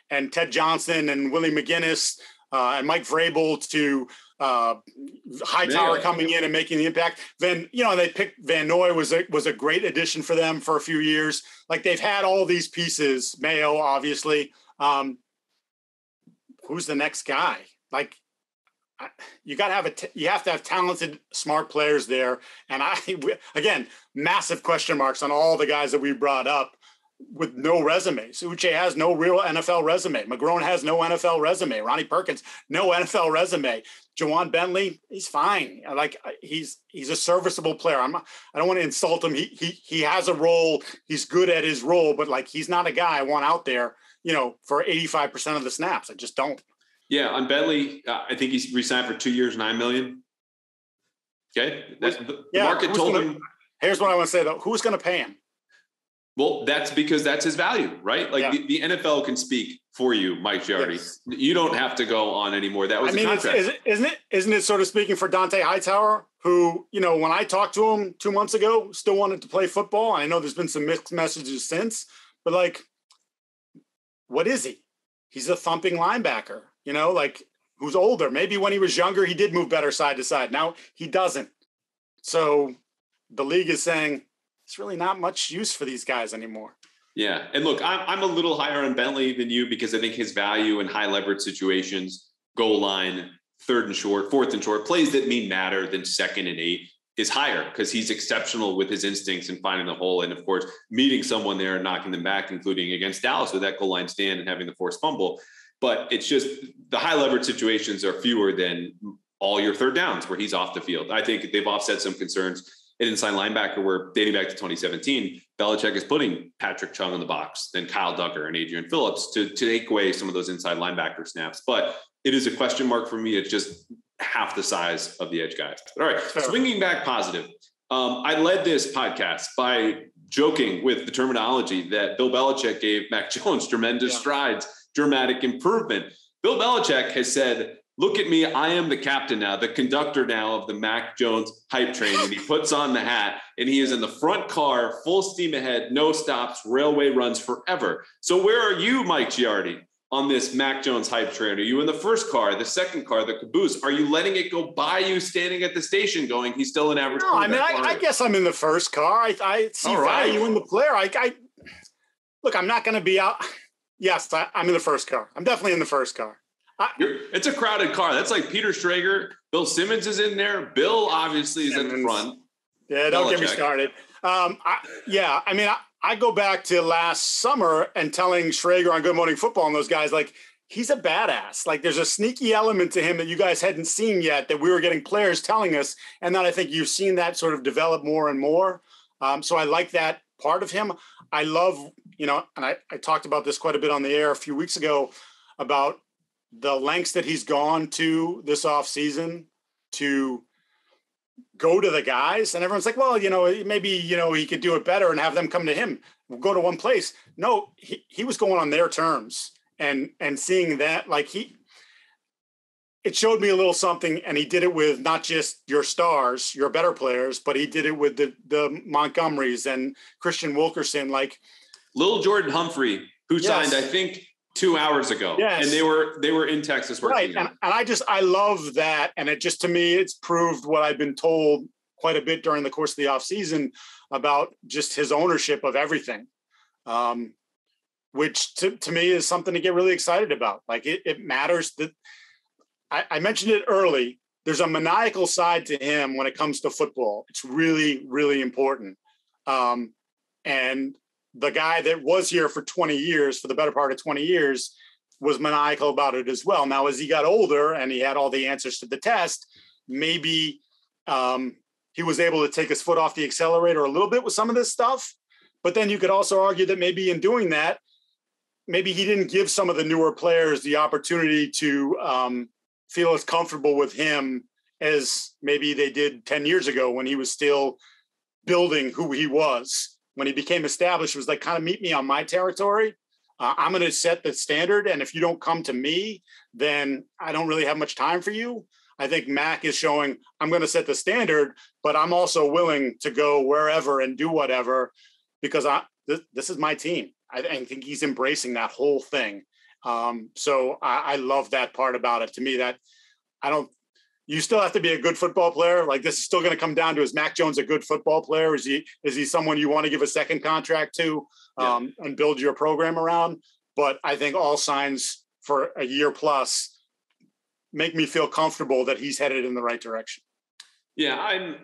and Ted Johnson and Willie McGinnis and Mike Vrabel to Hightower coming in and making the impact. Then, they picked Van Noy was a great addition for them for a few years. Like, they've had all these pieces, Mayo, obviously. Who's the next guy? Like, you have to have talented, smart players there. And again, massive question marks on all the guys that we brought up with no resumes. Uche has no real NFL resume. McGrone has no NFL resume. Ronnie Perkins, no NFL resume. Jawan Bentley, he's fine. Like, he's a serviceable player. I don't want to insult him. He has a role. He's good at his role, but like, he's not a guy I want out there, for 85% of the snaps. I just don't. Yeah, on Bentley, I think he's re-signed for 2 years, $9 million. Okay, the market told him. Here's what I want to say though: who's going to pay him? Well, that's because that's his value, right? Like, the NFL can speak for you, Mike Giardi. Yes. You don't have to go on anymore. That was a contract. Isn't it sort of speaking for Dante Hightower, who, when I talked to him 2 months ago, still wanted to play football. I know there's been some mixed messages since, but like, what is he? He's a thumping linebacker, like, who's older. Maybe when he was younger, he did move better side to side. Now he doesn't. So the league is saying, it's really not much use for these guys anymore. Yeah. And look, I'm a little higher on Bentley than you because I think his value in high leverage situations, goal line, 3rd and short, 4th and short, plays that mean matter than 2nd and 8 is higher because he's exceptional with his instincts and finding the hole. And of course, meeting someone there and knocking them back, including against Dallas with that goal line stand and having the forced fumble. But it's just the high leverage situations are fewer than all your 3rd downs where he's off the field. I think they've offset some concerns. An inside linebacker where, dating back to 2017, Belichick is putting Patrick Chung in the box, then Kyle Duggar and Adrian Phillips to take away some of those inside linebacker snaps. But it is a question mark for me. It's just half the size of the edge guys. All right, swinging back positive. I led this podcast by joking with the terminology that Bill Belichick gave Mac Jones tremendous strides, dramatic improvement. Bill Belichick has said, look at me, I am the captain now, the conductor now of the Mac Jones hype train. And he puts on the hat and he is in the front car, full steam ahead, no stops, railway runs forever. So where are you, Mike Giardi, on this Mac Jones hype train? Are you in the first car, the second car, the caboose? Are you letting it go by you standing at the station going, he's still an average? No, I mean, I guess I'm in the first car. I see value in the player. Look, I'm not going to be out. Yes, I'm in the first car. I'm definitely in the first car. It's a crowded car. That's like Peter Strager. Bill Simmons is in there. Bill obviously is at the front. Yeah, don't get me started. I go back to last summer and telling Strager on Good Morning Football and those guys, like, he's a badass. Like, there's a sneaky element to him that you guys hadn't seen yet that we were getting players telling us. And then I think you've seen that sort of develop more and more. So I like that part of him. I love, and I talked about this quite a bit on the air a few weeks ago about the lengths that he's gone to this offseason to go to the guys. And everyone's like, well, maybe, he could do it better and have them come to him. We'll go to one place. No, he was going on their terms and seeing that, like, it showed me a little something, and he did it with not just your stars, your better players, but he did it with the Montgomerys and Christian Wilkerson, like Little Jordan Humphrey, who signed, I think, 2 hours ago. Yes. And they were in Texas working. Right. And I love that. And it just, to me, it's proved what I've been told quite a bit during the course of the offseason about just his ownership of everything. Which to me is something to get really excited about. Like, it matters that I mentioned it early. There's a maniacal side to him when it comes to football. It's really, really important. And the guy that was here for 20 years, for the better part of 20 years, was maniacal about it as well. Now, as he got older and he had all the answers to the test, maybe he was able to take his foot off the accelerator a little bit with some of this stuff. But then you could also argue that maybe in doing that, maybe he didn't give some of the newer players the opportunity to feel as comfortable with him as maybe they did 10 years ago when he was still building who he was. When he became established, it was like, kind of meet me on my territory. I'm going to set the standard. And if you don't come to me, then I don't really have much time for you. I think Mac is showing I'm going to set the standard, but I'm also willing to go wherever and do whatever because this is my team. I think he's embracing that whole thing. So I love that part about it. To me, that you still have to be a good football player. Like, this is still going to come down to, is Mac Jones a good football player? Is he someone you want to give a second contract to and build your program around? But I think all signs for a year plus make me feel comfortable that he's headed in the right direction. Yeah,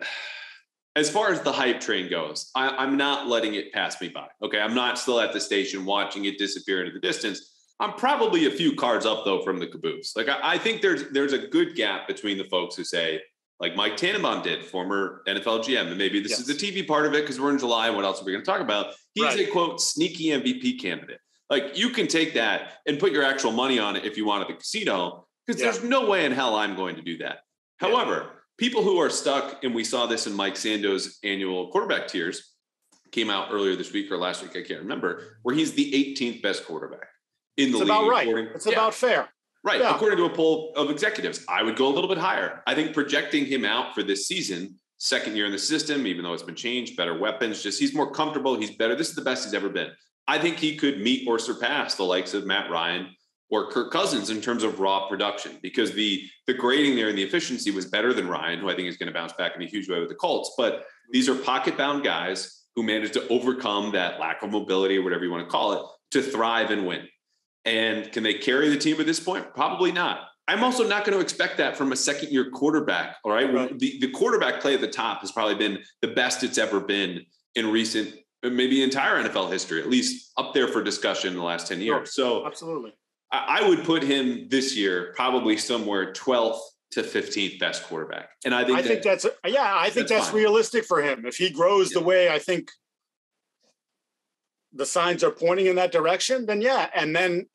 as far as the hype train goes, I'm not letting it pass me by. Okay, I'm not still at the station watching it disappear into the distance. I'm probably a few cards up, though, from the caboose. Like, I think there's a good gap between the folks who say, like Mike Tannenbaum did, former NFL GM, and maybe this is the TV part of it because we're in July. What else are we going to talk about? He's a, quote, sneaky MVP candidate. Like, you can take that and put your actual money on it if you want at the casino, because there's no way in hell I'm going to do that. However, people who are stuck, and we saw this in Mike Sando's annual quarterback tiers, came out earlier this week or last week, I can't remember, where he's the 18th best quarterback in the league. About right. It's about fair. Right. Yeah. According to a poll of executives, I would go a little bit higher. I think projecting him out for this season, second year in the system, even though it's been changed, better weapons, just he's more comfortable. He's better. This is the best he's ever been. I think he could meet or surpass the likes of Matt Ryan or Kirk Cousins in terms of raw production, because the grading there and the efficiency was better than Ryan, who I think is going to bounce back in a huge way with the Colts. But these are pocket-bound guys who managed to overcome that lack of mobility or whatever you want to call it to thrive and win. And can they carry the team at this point? Probably not. I'm also not going to expect that from a second-year quarterback, all right? The quarterback play at the top has probably been the best it's ever been in recent, maybe entire NFL history, at least up there for discussion in the last 10 years. So absolutely. I would put him this year probably somewhere 12th to 15th best quarterback. And I think that's realistic for him. If he grows the way I think the signs are pointing in that direction, then and then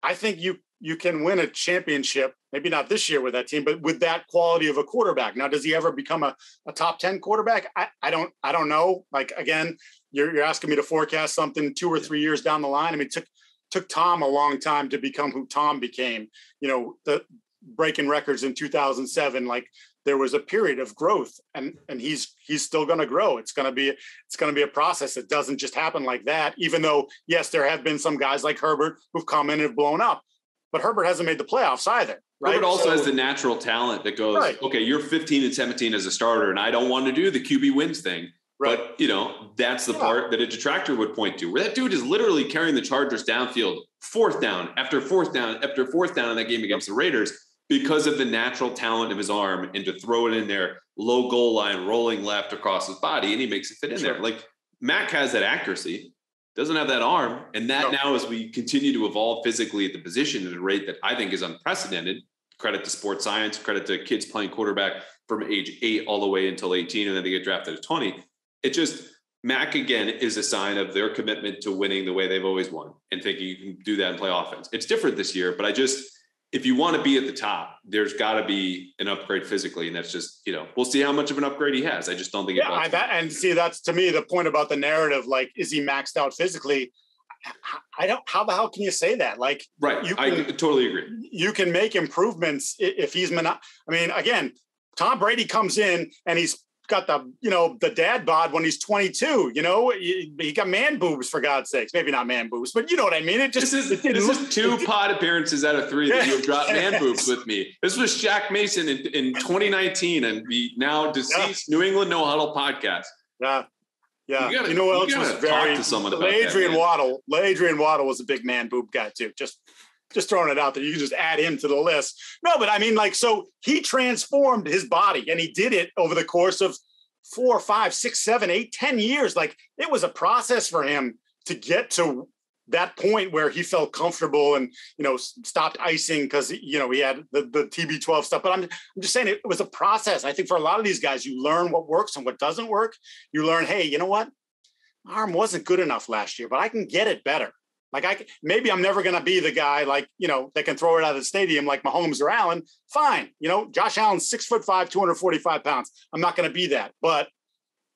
I think you can win a championship, maybe not this year with that team, but with that quality of a quarterback. Now, does he ever become a top 10 quarterback? I don't know. Like, again, you're asking me to forecast something 2 or 3 years down the line. I mean, it took Tom a long time to become who Tom became, the breaking records in 2007. Like, there was a period of growth, and he's still going to grow. It's going to be a process. It doesn't just happen like that, even though, yes, there have been some guys like Herbert who've come in and have blown up, but Herbert hasn't made the playoffs either. Right? Herbert also has the natural talent that goes, okay, you're 15 and 17 as a starter, and I don't want to do the QB wins thing. Right. But, that's the part that a detractor would point to, where that dude is literally carrying the Chargers downfield, fourth down after fourth down after fourth down in that game against the Raiders, because of the natural talent of his arm, and to throw it in there, low goal line, rolling left across his body, and he makes it fit in there. Like, Mac has that accuracy, doesn't have that arm. And that now, as we continue to evolve physically at the position at a rate that I think is unprecedented, credit to sports science, credit to kids playing quarterback from age 8 all the way until 18, and then they get drafted at 20. It just, Mac, again, is a sign of their commitment to winning the way they've always won and thinking you can do that and play offense. It's different this year, but if you want to be at the top, there's got to be an upgrade physically. And that's just, we'll see how much of an upgrade he has. I just don't think that's to me the point about the narrative. Like, is he maxed out physically? How the hell can you say that? Like, I totally agree. You can make improvements if he's again, Tom Brady comes in and he's got the dad bod when he's 22, he got man boobs, for God's sakes. Maybe not man boobs, but you know what I mean? This is 2 pod appearances out of 3 that you have dropped man boobs with me. This was Shaq Mason in 2019 and the now deceased New England No Huddle podcast. Yeah. You know what else was very, to someone about Adrian Waddle. Adrian Waddle was a big man boob guy too. Just throwing it out there. You can just add him to the list. No, but I mean, so he transformed his body, and he did it over the course of 4, 5, 6, 7, 8, 10 years. Like, it was a process for him to get to that point where he felt comfortable and, stopped icing because, he had the TB12 stuff. But I'm just saying it was a process. I think for a lot of these guys, you learn what works and what doesn't work. You learn, hey, you know what? My arm wasn't good enough last year, but I can get it better. Like maybe I'm never going to be the guy like, that can throw it out of the stadium like Mahomes or Allen. Fine. Josh Allen's 6'5", 245 pounds. I'm not going to be that, but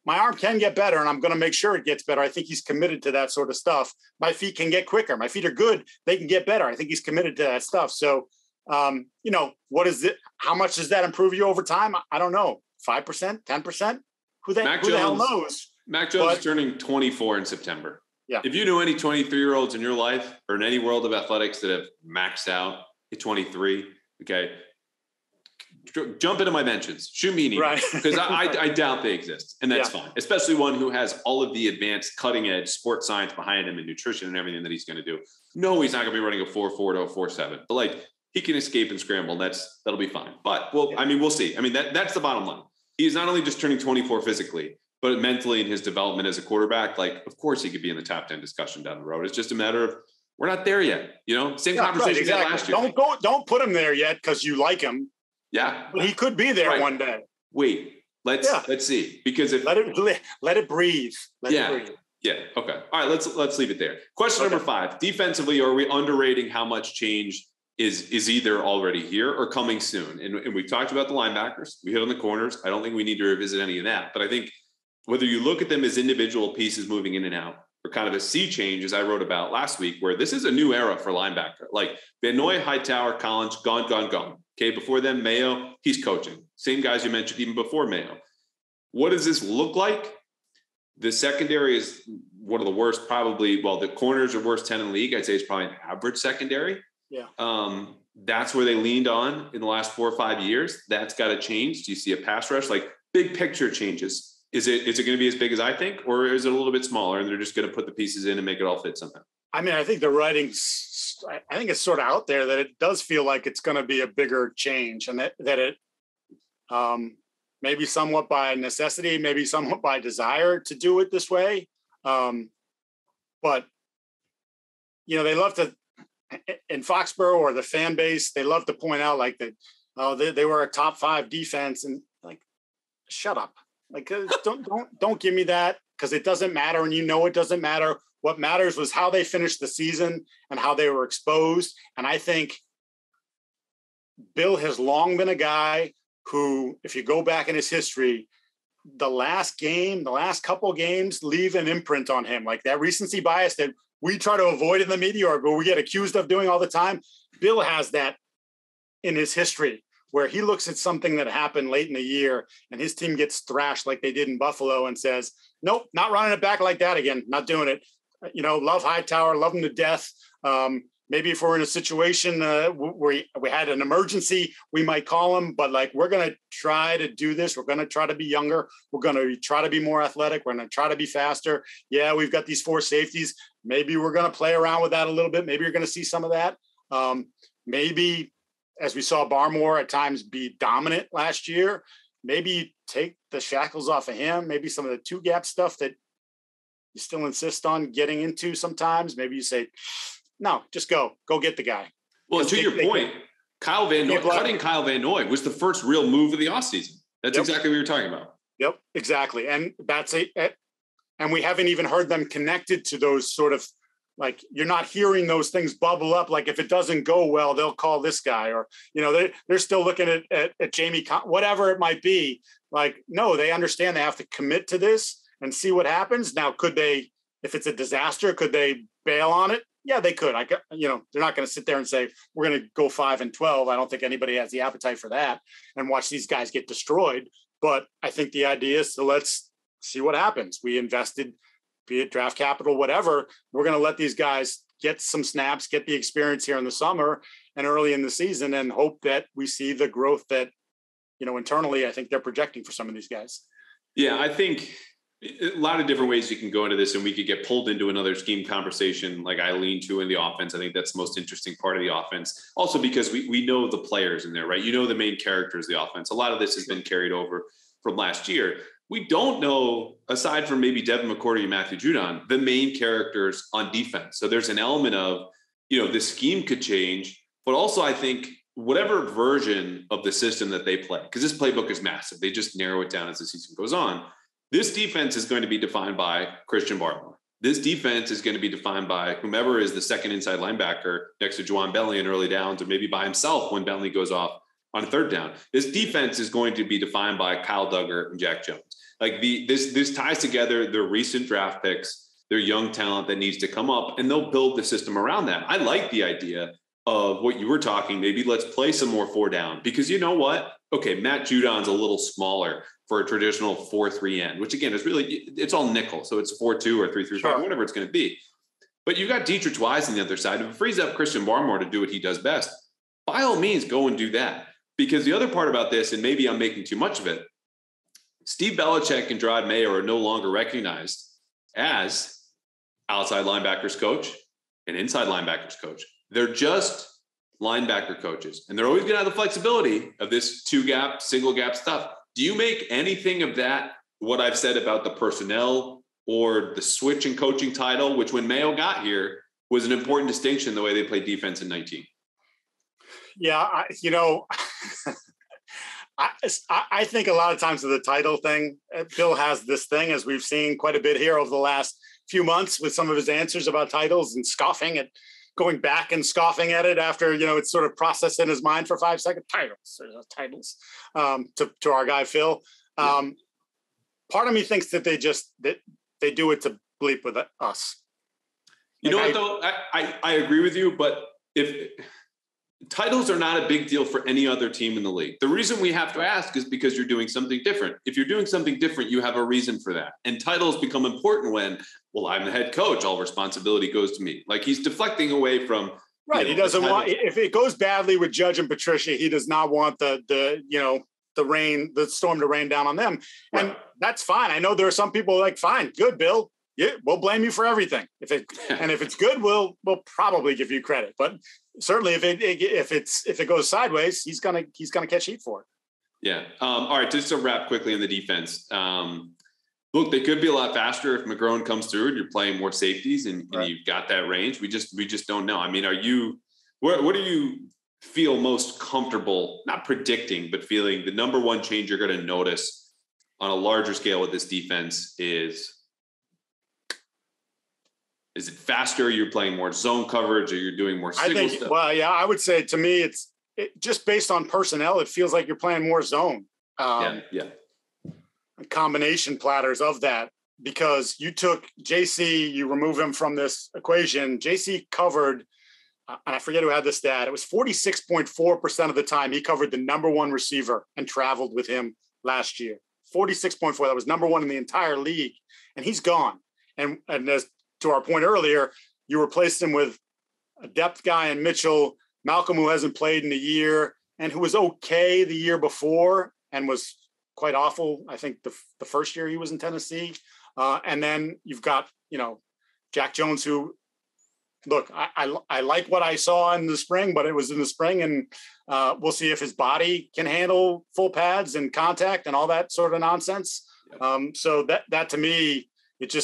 my arm can get better and I'm going to make sure it gets better. I think he's committed to that sort of stuff. My feet can get quicker. My feet are good. They can get better. I think he's committed to that stuff. So, what is it? How much does that improve you over time? I don't know. 5%, 10%? Who the hell knows? Mac Jones is turning 24 in September. Yeah. If you know any 23-year-olds in your life or in any world of athletics that have maxed out at 23, okay, jump into my mentions, shoot me an email, because I doubt they exist, and that's fine. Especially one who has all of the advanced, cutting-edge sports science behind him and nutrition and everything that he's going to do. No, he's not going to be running a 4.4 to a 4.7, but like he can escape and scramble. And that'll be fine. But we'll see. I mean, that's the bottom line. He's not only just turning 24 physically, but mentally in his development as a quarterback. Like, of course, he could be in the top 10 discussion down the road. It's just a matter of we're not there yet. Same conversation last year. Don't put him there yet because you like him. Yeah, but he could be there one day. Wait, let's see. Because if let it breathe. Let it breathe. Yeah. Okay. All right. Let's leave it there. Question number 5. Defensively, are we underrating how much change is either already here or coming soon? And we've talked about the linebackers. We hit on the corners. I don't think we need to revisit any of that. But I think whether you look at them as individual pieces moving in and out, or kind of a sea change, as I wrote about last week, where this is a new era for linebacker. Like Van Noy, Hightower, Collins, gone. Okay, before them, Mayo, he's coaching. Same guys you mentioned even before Mayo. What does this look like? The secondary is one of the worst, probably. Well, the corners are worst 10 in the league. I'd say it's probably an average secondary. Yeah. That's where they leaned on in the last 4 or 5 years. That's got to change. Do you see a pass rush? Like big picture changes. Is it going to be as big as I think, or is it a little bit smaller and they're just going to put the pieces in and make it all fit somehow? I mean, I think the writing's, I think it's sort of out there that it does feel like it's going to be a bigger change, and that it maybe somewhat by necessity, maybe somewhat by desire to do it this way. But, they love to, in Foxborough or the fan base, they love to point out like that, they were a top 5 defense, and like, shut up. Like, don't give me that, because it doesn't matter. And it doesn't matter. What matters was how they finished the season and how they were exposed. And I think Bill has long been a guy who, if you go back in his history, the last couple games leave an imprint on him. Like that recency bias that we try to avoid in the media or we get accused of doing all the time. Bill has that in his history, where he looks at something that happened late in the year and his team gets thrashed like they did in Buffalo and says, nope, not running it back like that again, not doing it. Love Hightower, love him to death. Maybe if we're in a situation where we had an emergency, we might call him, but like, we're going to try to do this. We're going to try to be younger. We're going to try to be more athletic. We're going to try to be faster. Yeah, we've got these 4 safeties. Maybe we're going to play around with that a little bit. Maybe you're going to see some of that. Maybe, as we saw Barmore at times be dominant last year, maybe take the shackles off of him. Maybe some of the 2-gap stuff that you still insist on getting into sometimes. Maybe you say, no, just go get the guy. Well, to your point, cutting Kyle Van Noy was the first real move of the offseason. That's exactly what you're talking about. Yep, exactly. And that's it. And we haven't even heard them connected to those sort of, like, you're not hearing those things bubble up. Like if it doesn't go well, they'll call this guy, or, they're still looking at Jamie, whatever it might be. Like, no, they understand they have to commit to this and see what happens. Now, could they, if it's a disaster, could they bail on it? Yeah, they could. They're not going to sit there and say, we're going to go 5-12. I don't think anybody has the appetite for that and watch these guys get destroyed. But I think the idea is to let's see what happens. We invested, be it draft capital, whatever. We're going to let these guys get some snaps, get the experience here in the summer and early in the season, and hope that we see the growth that, internally, I think they're projecting for some of these guys. Yeah, I think a lot of different ways you can go into this, and we could get pulled into another scheme conversation like I lean to in the offense. I think that's the most interesting part of the offense. Also because we know the players in there, right? The main characters of the offense. A lot of this has been carried over from last year. We don't know, aside from maybe Devin McCourty and Matthew Judon, the main characters on defense. So there's an element of, the scheme could change, but also I think whatever version of the system that they play, because this playbook is massive. They just narrow it down as the season goes on. This defense is going to be defined by Christian Barmore. This defense is going to be defined by whomever is the second inside linebacker next to Juwan Bentley in early downs, or maybe by himself when Bentley goes off on third down. This defense is going to be defined by Kyle Duggar and Jack Jones. Like this ties together their recent draft picks, their young talent that needs to come up, and they'll build the system around that. I like the idea of what you were talking. Maybe let's play some more 4 down, because you know what? Okay, Matt Judon's a little smaller for a traditional 4-3 end, which again is really, it's all nickel. So it's 4-2 or 3-3-5, sure, whatever it's going to be. But you've got Dietrich Wise on the other side. If it frees up Christian Barmore to do what he does best, by all means, go and do that. Because the other part about this, and maybe I'm making too much of it, Steve Belichick and Gerard Mayo are no longer recognized as outside linebackers coach and inside linebackers coach. They're just linebacker coaches. And they're always going to have the flexibility of this 2-gap, single gap stuff. Do you make anything of that, what I've said about the personnel or the switch in coaching title, which when Mayo got here was an important distinction, the way they played defense in 19? Yeah, I think a lot of times with the title thing, Bill has this thing, as we've seen quite a bit here over the last few months with some of his answers about titles and scoffing at, going back and scoffing at it after, it's sort of processed in his mind for 5 seconds. Titles, to our guy, Phil. Part of me thinks that they do it to bleep with us. You know what, though? I agree with you, but if titles are not a big deal for any other team in the league. The reason we have to ask is because you're doing something different. If you're doing something different, you have a reason for that. And titles become important when, well, I'm the head coach, all responsibility goes to me. Like, he's deflecting away from. Right. He doesn't want, if it goes badly with Judge and Patricia, he does not want the storm to rain down on them. And right. That's fine. I know there are some people like, fine, good, Bill. Yeah, we'll blame you for everything. If it's good, we'll probably give you credit. But certainly, if it goes sideways, he's gonna catch heat for it. Yeah. All right. Just to wrap quickly on the defense. Look, they could be a lot faster if McGrone comes through and you're playing more safeties and you've got that range. We just don't know. I mean, what do you feel most comfortable, not predicting, but feeling the number one change you're going to notice on a larger scale with this defense is it faster? You're playing more zone coverage, or you're doing more single stuff? Well, yeah, I would say to me, it's just based on personnel. It feels like you're playing more zone. Combination platters of that, because you took JC, you remove him from this equation. JC covered, and I forget who had the stat. It was 46.4% of the time he covered the number one receiver and traveled with him last year. 46.4. That was number one in the entire league, and he's gone. And as to our point earlier, you replaced him with a depth guy in Mitchell, Malcolm, who hasn't played in a year and who was okay the year before and was quite awful, I think, the first year he was in Tennessee. And then you've got, Jack Jones, who, look, I like what I saw in the spring, but it was in the spring, and we'll see if his body can handle full pads and contact and all that sort of nonsense. So that to me, it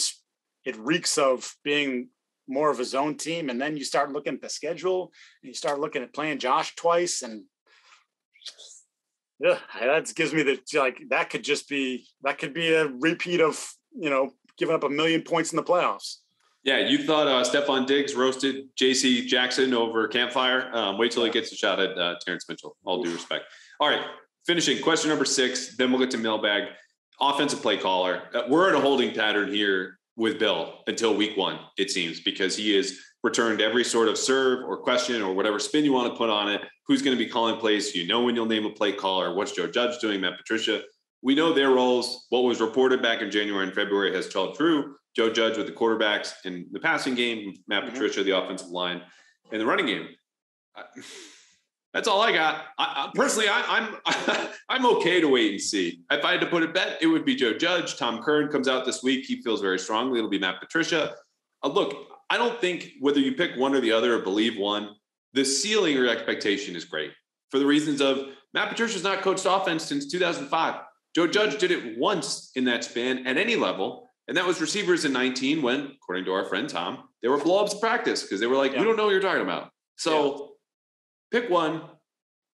reeks of being more of a zone team. And then you start looking at the schedule and you start looking at playing Josh twice. And that gives me that could be a repeat of, giving up 1 million points in the playoffs. Yeah. You thought Stephon Diggs roasted JC Jackson over Campfire. Wait till he gets a shot at Terrence Mitchell. All due respect. All right. Finishing question number 6, then we'll get to mailbag. Offensive play caller. We're in a holding pattern here with Bill until week 1, it seems, because he has returned every sort of serve or question or whatever spin you want to put on it. Who's going to be calling plays? When you'll name a play caller. What's Joe Judge doing? Matt Patricia. We know their roles. What was reported back in January and February has held true. Joe Judge with the quarterbacks in the passing game, Matt Patricia, the offensive line, and the running game. That's all I got. Personally, I'm okay to wait and see. If I had to put a bet, it would be Joe Judge. Tom Curran comes out this week. He feels very strongly. It'll be Matt Patricia. Look, I don't think whether you pick one or the other or believe one, the ceiling or expectation is great for the reasons of Matt Patricia's not coached offense since 2005. Joe Judge did it once in that span at any level, and that was receivers in 19 when, according to our friend Tom, they were blow-ups in practice because they were like, we don't know what you're talking about. So pick one.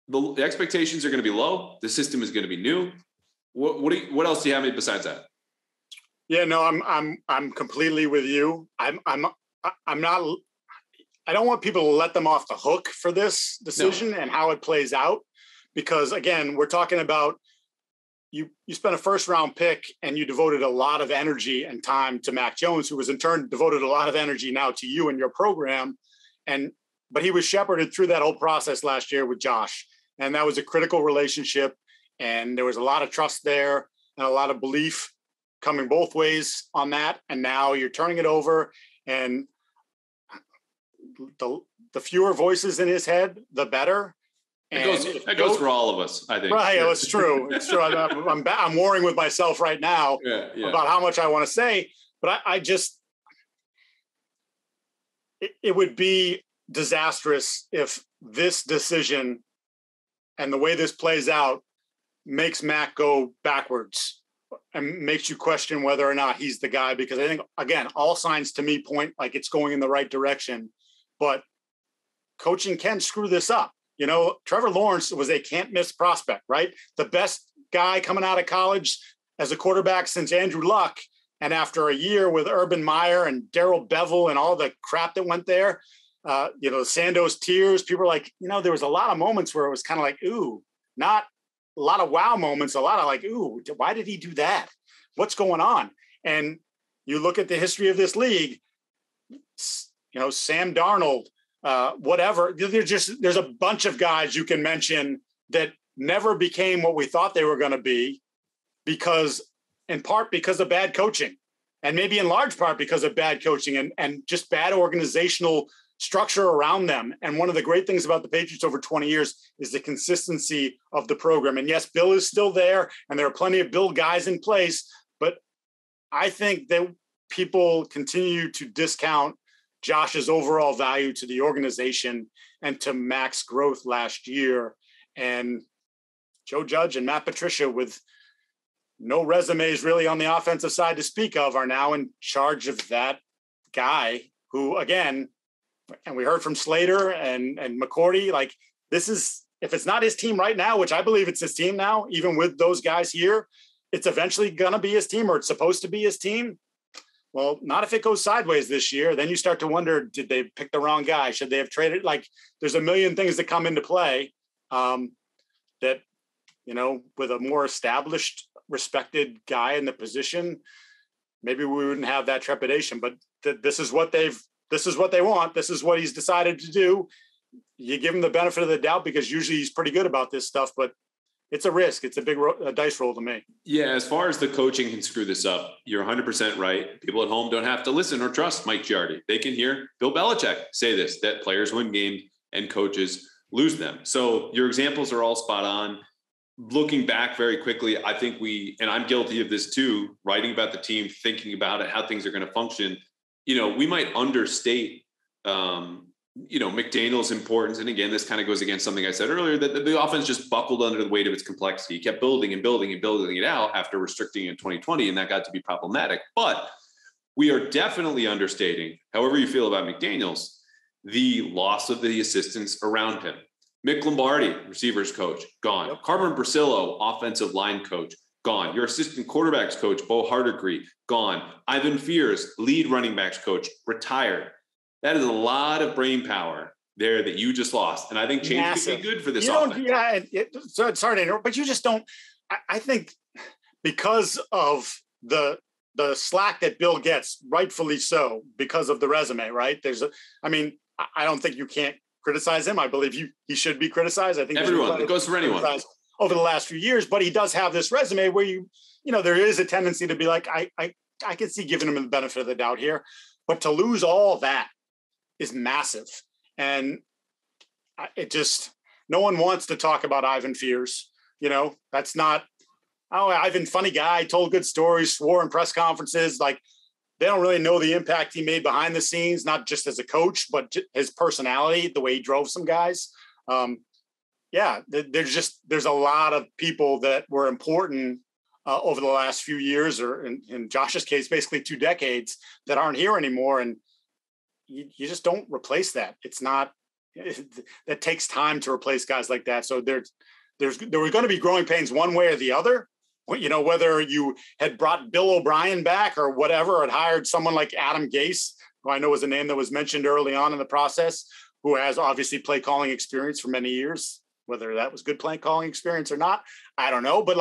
The expectations are going to be low. The system is going to be new. What else do you have besides that? Yeah, no, I'm completely with you. I'm not. I don't want people to let them off the hook for this decision and how it plays out, because again, we're talking about you spent a first round pick and you devoted a lot of energy and time to Mac Jones, who was in turn devoted a lot of energy now to you and your program. But he was shepherded through that whole process last year with Josh. And that was a critical relationship. And there was a lot of trust there and a lot of belief coming both ways on that. And now you're turning it over, and the fewer voices in his head, the better. That goes for all of us, I think. Right, it's true. It's true. I'm warring with myself right now about how much I want to say, but I just it would be disastrous if this decision and the way this plays out makes Mac go backwards and makes you question whether or not he's the guy. Because I think, again, all signs to me point like it's going in the right direction, but coaching can screw this up. You know, Trevor Lawrence was a can't-miss prospect, right? The best guy coming out of college as a quarterback since Andrew Luck. And after a year with Urban Meyer and Darrell Bevell and all the crap that went there, Sandoz tears, people were like, there was a lot of moments where it was kind of like, ooh, not a lot of wow moments, a lot of like, ooh, why did he do that? What's going on? And you look at the history of this league, Sam Darnold, whatever. There's a bunch of guys you can mention that never became what we thought they were going to be in part because of bad coaching, and maybe in large part because of bad coaching and just bad organizational structure around them. And one of the great things about the Patriots over 20 years is the consistency of the program. And yes, Bill is still there, and there are plenty of Bill guys in place, but I think that people continue to discount Josh's overall value to the organization and to Mac's growth last year. And Joe Judge and Matt Patricia, with no resumes really on the offensive side to speak of, are now in charge of that guy who, again, and we heard from Slater and McCourty, like, this is, if it's not his team right now, which I believe it's his team now, even with those guys here, it's eventually going to be his team, or it's supposed to be his team. Well, not if it goes sideways this year. Then you start to wonder, did they pick the wrong guy? Should they have traded? Like, there's a million things that come into play that, with a more established, respected guy in the position, maybe we wouldn't have that trepidation. But this is what they want. This is what he's decided to do. You give him the benefit of the doubt because usually he's pretty good about this stuff, but it's a risk. It's a big dice roll to me. Yeah, as far as the coaching can screw this up, you're 100% right. People at home don't have to listen or trust Mike Giardi. They can hear Bill Belichick say this, that players win games and coaches lose them. So your examples are all spot on. Looking back very quickly, I think and I'm guilty of this too, writing about the team, thinking about it, how things are going to function. We might understate, McDaniel's importance. And again, this kind of goes against something I said earlier, that the offense just buckled under the weight of its complexity. He kept building and building and building it out after restricting in 2020, and that got to be problematic. But we are definitely understating, however you feel about McDaniel's, the loss of the assistants around him. Mick Lombardi, receivers coach, gone. Yep. Carmen Brasillo, offensive line coach, gone. Your assistant quarterbacks coach, Bo Hardegree, gone. Ivan Fears, lead running backs coach, retired. That is a lot of brain power there that you just lost. And I think change could be good for this offense. Sorry to interrupt, but you just don't. I think because of the slack that Bill gets, rightfully so, because of the resume, right? I don't think you can't criticize him. I believe he should be criticized. I think everyone, it goes for anyone over the last few years, but he does have this resume where there is a tendency to be like, I can see giving him the benefit of the doubt here, but to lose all that is massive. And no one wants to talk about Ivan Fears. That's not, Ivan, funny guy, told good stories, swore in press conferences. Like, they don't really know the impact he made behind the scenes, not just as a coach, but his personality, the way he drove some guys. There's a lot of people that were important over the last few years, or in Josh's case, basically 2 decades, that aren't here anymore. And you just don't replace that. That takes time to replace guys like that. So there were going to be growing pains one way or the other, whether you had brought Bill O'Brien back or whatever, or had hired someone like Adam Gase, who I know was a name that was mentioned early on in the process, who has obviously play calling experience for many years, whether that was good play calling experience or not, I don't know. But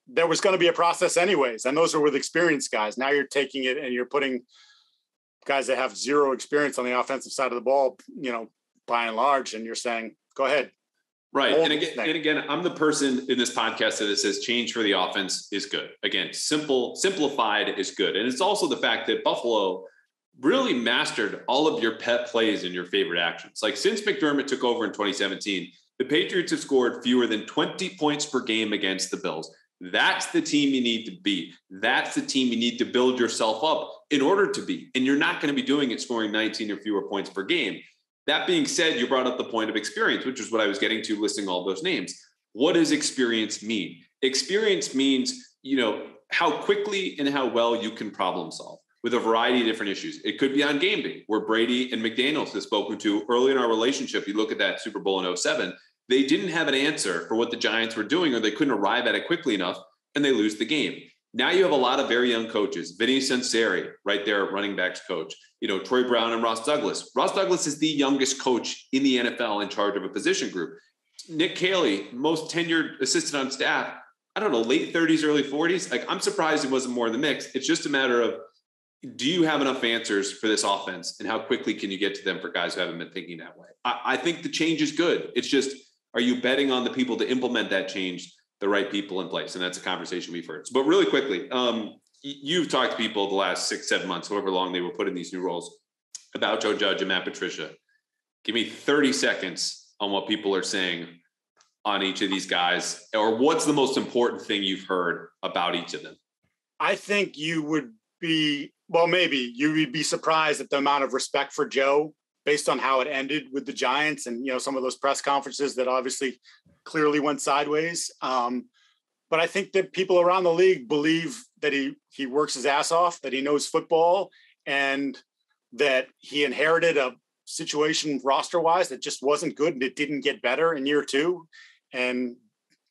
there was going to be a process anyways. And those are with experienced guys. Now you're taking it and you're putting guys that have zero experience on the offensive side of the ball, by and large, and you're saying, go ahead. Right. And again, I'm the person in this podcast that says change for the offense is good. Again, simplified is good. And it's also the fact that Buffalo really mastered all of your pet plays and your favorite actions. Like since McDermott took over in 2017, the Patriots have scored fewer than 20 points per game against the Bills. That's the team you need to beat. That's the team you need to build yourself up in order to beat. And you're not going to be doing it scoring 19 or fewer points per game. That being said, you brought up the point of experience, which is what I was getting to listing all those names. What does experience mean? Experience means, how quickly and how well you can problem solve with a variety of different issues. It could be on game day, where Brady and McDaniels have spoken to early in our relationship. You look at that Super Bowl in 2007, they didn't have an answer for what the Giants were doing, or they couldn't arrive at it quickly enough, and they lose the game. Now you have a lot of very young coaches. Vinny Sunseri, right there, running backs coach. Troy Brown and Ross Douglas. Ross Douglas is the youngest coach in the NFL in charge of a position group. Nick Caley, most tenured assistant on staff, I don't know, late 30s, early 40s. I'm surprised it wasn't more in the mix. It's just a matter of, do you have enough answers for this offense, and how quickly can you get to them for guys who haven't been thinking that way? I think the change is good. It's just, are you betting on the people to implement that change, the right people in place? And that's a conversation we've heard. But really quickly, you've talked to people the last 6-7 months, however long they were put in these new roles, about Joe Judge and Matt Patricia. Give me 30 seconds on what people are saying on each of these guys, or what's the most important thing you've heard about each of them? I think you would be, maybe you would be surprised at the amount of respect for Joe based on how it ended with the Giants and, some of those press conferences that obviously clearly went sideways. But I think that people around the league believe that he works his ass off, that he knows football, and that he inherited a situation roster-wise that just wasn't good, and it didn't get better in year two. And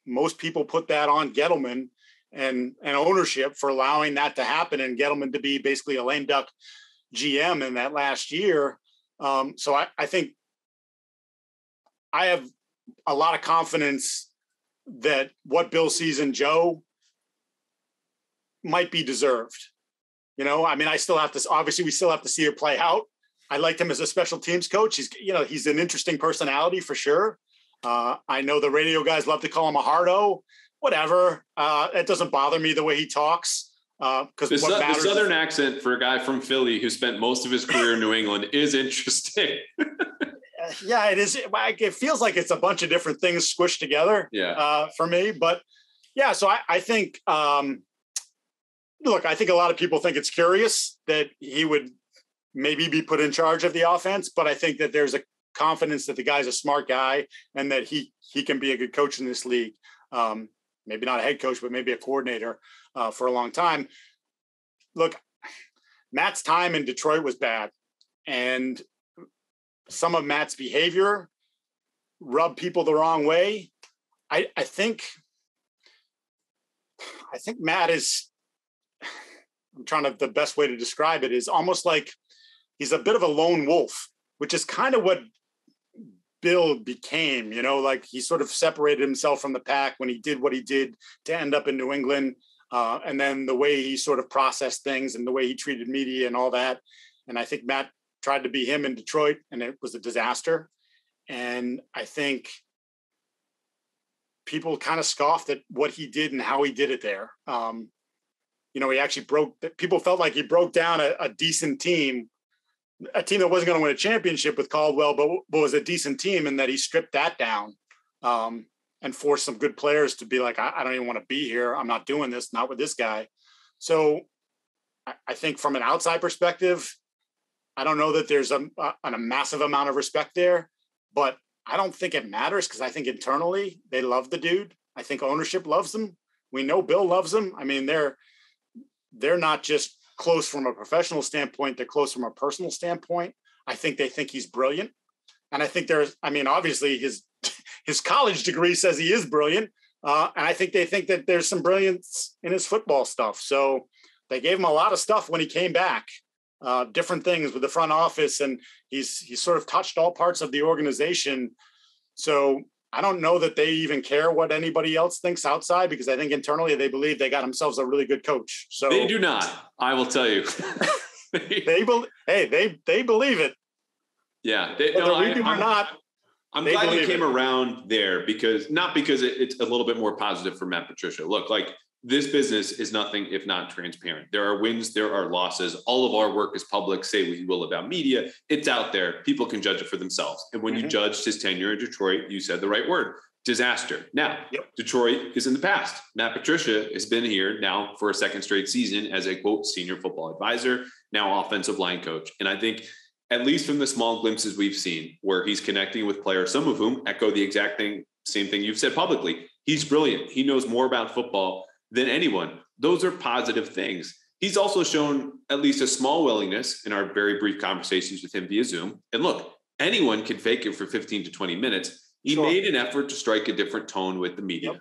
most people put that on Gettleman and ownership for allowing that to happen, and Gettleman to be basically a lame duck GM in that last year. So I think I have a lot of confidence that what Bill sees in Joe might be deserved. I still have to, obviously we still have to see it play out. I liked him as a special teams coach. He's an interesting personality for sure. I know the radio guys love to call him a hardo, whatever. It doesn't bother me the way he talks. Because the Southern accent for a guy from Philly who spent most of his career in New England is interesting. Yeah, it is. It feels like it's a bunch of different things squished together. Yeah. For me, but yeah. So I think, look, I think a lot of people think it's curious that he would maybe be put in charge of the offense, but I think that there's a confidence that the guy's a smart guy and that he can be a good coach in this league. Maybe not a head coach, but maybe a coordinator for a long time. Look, Matt's time in Detroit was bad, and some of Matt's behavior rubbed people the wrong way. I think Matt is, the best way to describe it is almost like he's a bit of a lone wolf, which is kind of what Bill became, like he sort of separated himself from the pack when he did what he did to end up in New England. And then the way he sort of processed things and the way he treated media and all that. And I think Matt tried to be him in Detroit, and it was a disaster. And I think people kind of scoffed at what he did and how he did it there. He actually people felt like he broke down a decent team, a team that wasn't going to win a championship with Caldwell, but was a decent team, and that he stripped that down and forced some good players to be like, I don't even want to be here. I'm not doing this, not with this guy. So I think from an outside perspective, I don't know that there's a massive amount of respect there, but I don't think it matters because I think internally they love the dude. I think ownership loves him. We know Bill loves him. I mean, they're not just close from a professional standpoint. They're close from a personal standpoint. I think they think he's brilliant. And I think obviously his college degree says he is brilliant, And I think they think that there's some brilliance in his football stuff. So they gave him a lot of stuff when he came back, different things with the front office, and he's sort of touched all parts of the organization. So I don't know that they even care what anybody else thinks outside, because I think internally they believe they got themselves a really good coach. So they do not. I will tell you. they believe it. Yeah. We do or not. I'm glad you came around there, because it's a little bit more positive for Matt Patricia. Look, like, this business is nothing if not transparent. There are wins, there are losses. All of our work is public. Say what you will about media. It's out there. People can judge it for themselves. And when you judged his tenure in Detroit, you said the right word: disaster. Now, Detroit is in the past. Matt Patricia has been here now for a second straight season as a, quote, senior football advisor, now offensive line coach. And I think, at least from the small glimpses we've seen, where he's connecting with players, some of whom echo the exact same thing you've said publicly. He's brilliant. He knows more about football than anyone. Those are positive things. He's also shown at least a small willingness in our very brief conversations with him via Zoom. And look, anyone can fake it for 15 to 20 minutes. He made an effort to strike a different tone with the media.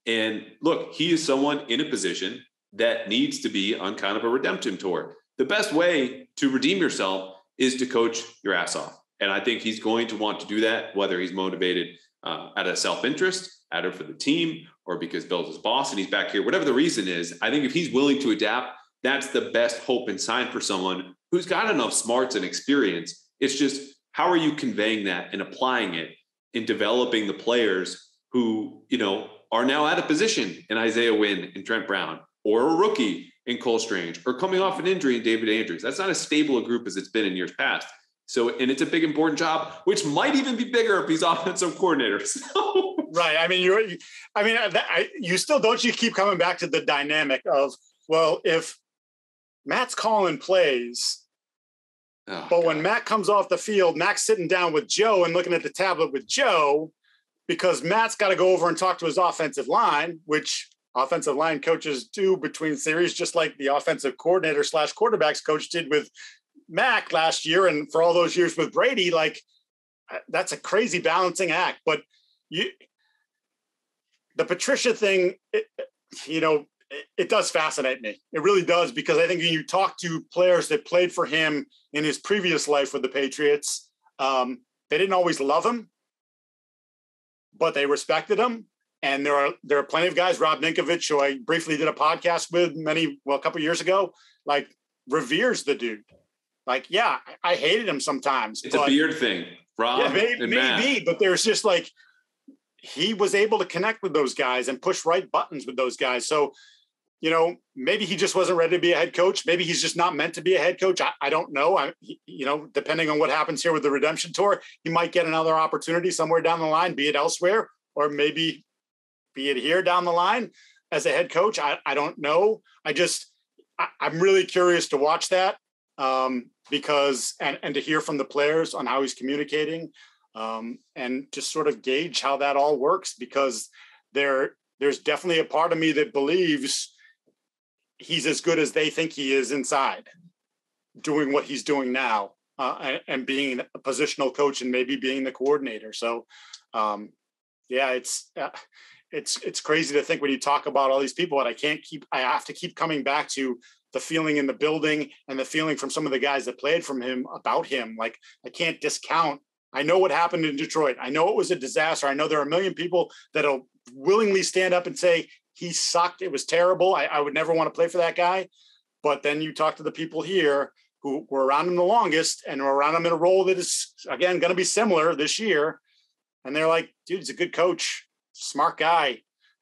And look, he is someone in a position that needs to be on kind of a redemption tour. The best way to redeem yourself is to coach your ass off. And I think he's going to want to do that, whether he's motivated out of self-interest, out of for the team, or because Bill's his boss and he's back here, whatever the reason is. I think if he's willing to adapt, that's the best hope and sign for someone who's got enough smarts and experience. It's just, how are you conveying that and applying it in developing the players who, are now at a position in Isaiah Wynn and Trent Brown, or a rookie in Cole Strange, or coming off an injury in David Andrews. That's not as stable a group as it's been in years past. So, and it's a big, important job, which might even be bigger if he's offensive coordinator. So. Right. I mean, you still, don't you keep coming back to the dynamic of, well, if Matt's calling plays, but when Matt comes off the field, Matt's sitting down with Joe and looking at the tablet with Joe, because Matt's got to go over and talk to his offensive line, which offensive line coaches do between series, just like the offensive coordinator / quarterbacks coach did with Mac last year. And for all those years with Brady, like, that's a crazy balancing act. But the Patricia thing, it does fascinate me. It really does, because I think when you talk to players that played for him in his previous life with the Patriots, they didn't always love him, but they respected him. And there are plenty of guys, Rob Ninkovich, who I briefly did a podcast with a couple of years ago, like, reveres the dude. Like, yeah, I hated him sometimes. It's a beard thing, Rob. Yeah, maybe, but there's just like, he was able to connect with those guys and push right buttons with those guys. So, maybe he just wasn't ready to be a head coach. Maybe he's just not meant to be a head coach. I don't know. Depending on what happens here with the redemption tour, he might get another opportunity somewhere down the line, be it elsewhere, or maybe be it here down the line as a head coach. I don't know. I'm really curious to watch that. Because to hear from the players on how he's communicating, and just sort of gauge how that all works, because there's definitely a part of me that believes he's as good as they think he is inside, doing what he's doing now, and being a positional coach and maybe being the coordinator. So, it's crazy to think when you talk about all these people, and I have to keep coming back to the feeling in the building and the feeling from some of the guys that played from him about him. Like, I can't discount. I know what happened in Detroit. I know it was a disaster. I know there are a million people that'll willingly stand up and say he sucked. It was terrible. I would never want to play for that guy. But then you talk to the people here who were around him the longest and were around him in a role that is, again, going to be similar this year. And they're like, dude, he's a good coach, smart guy,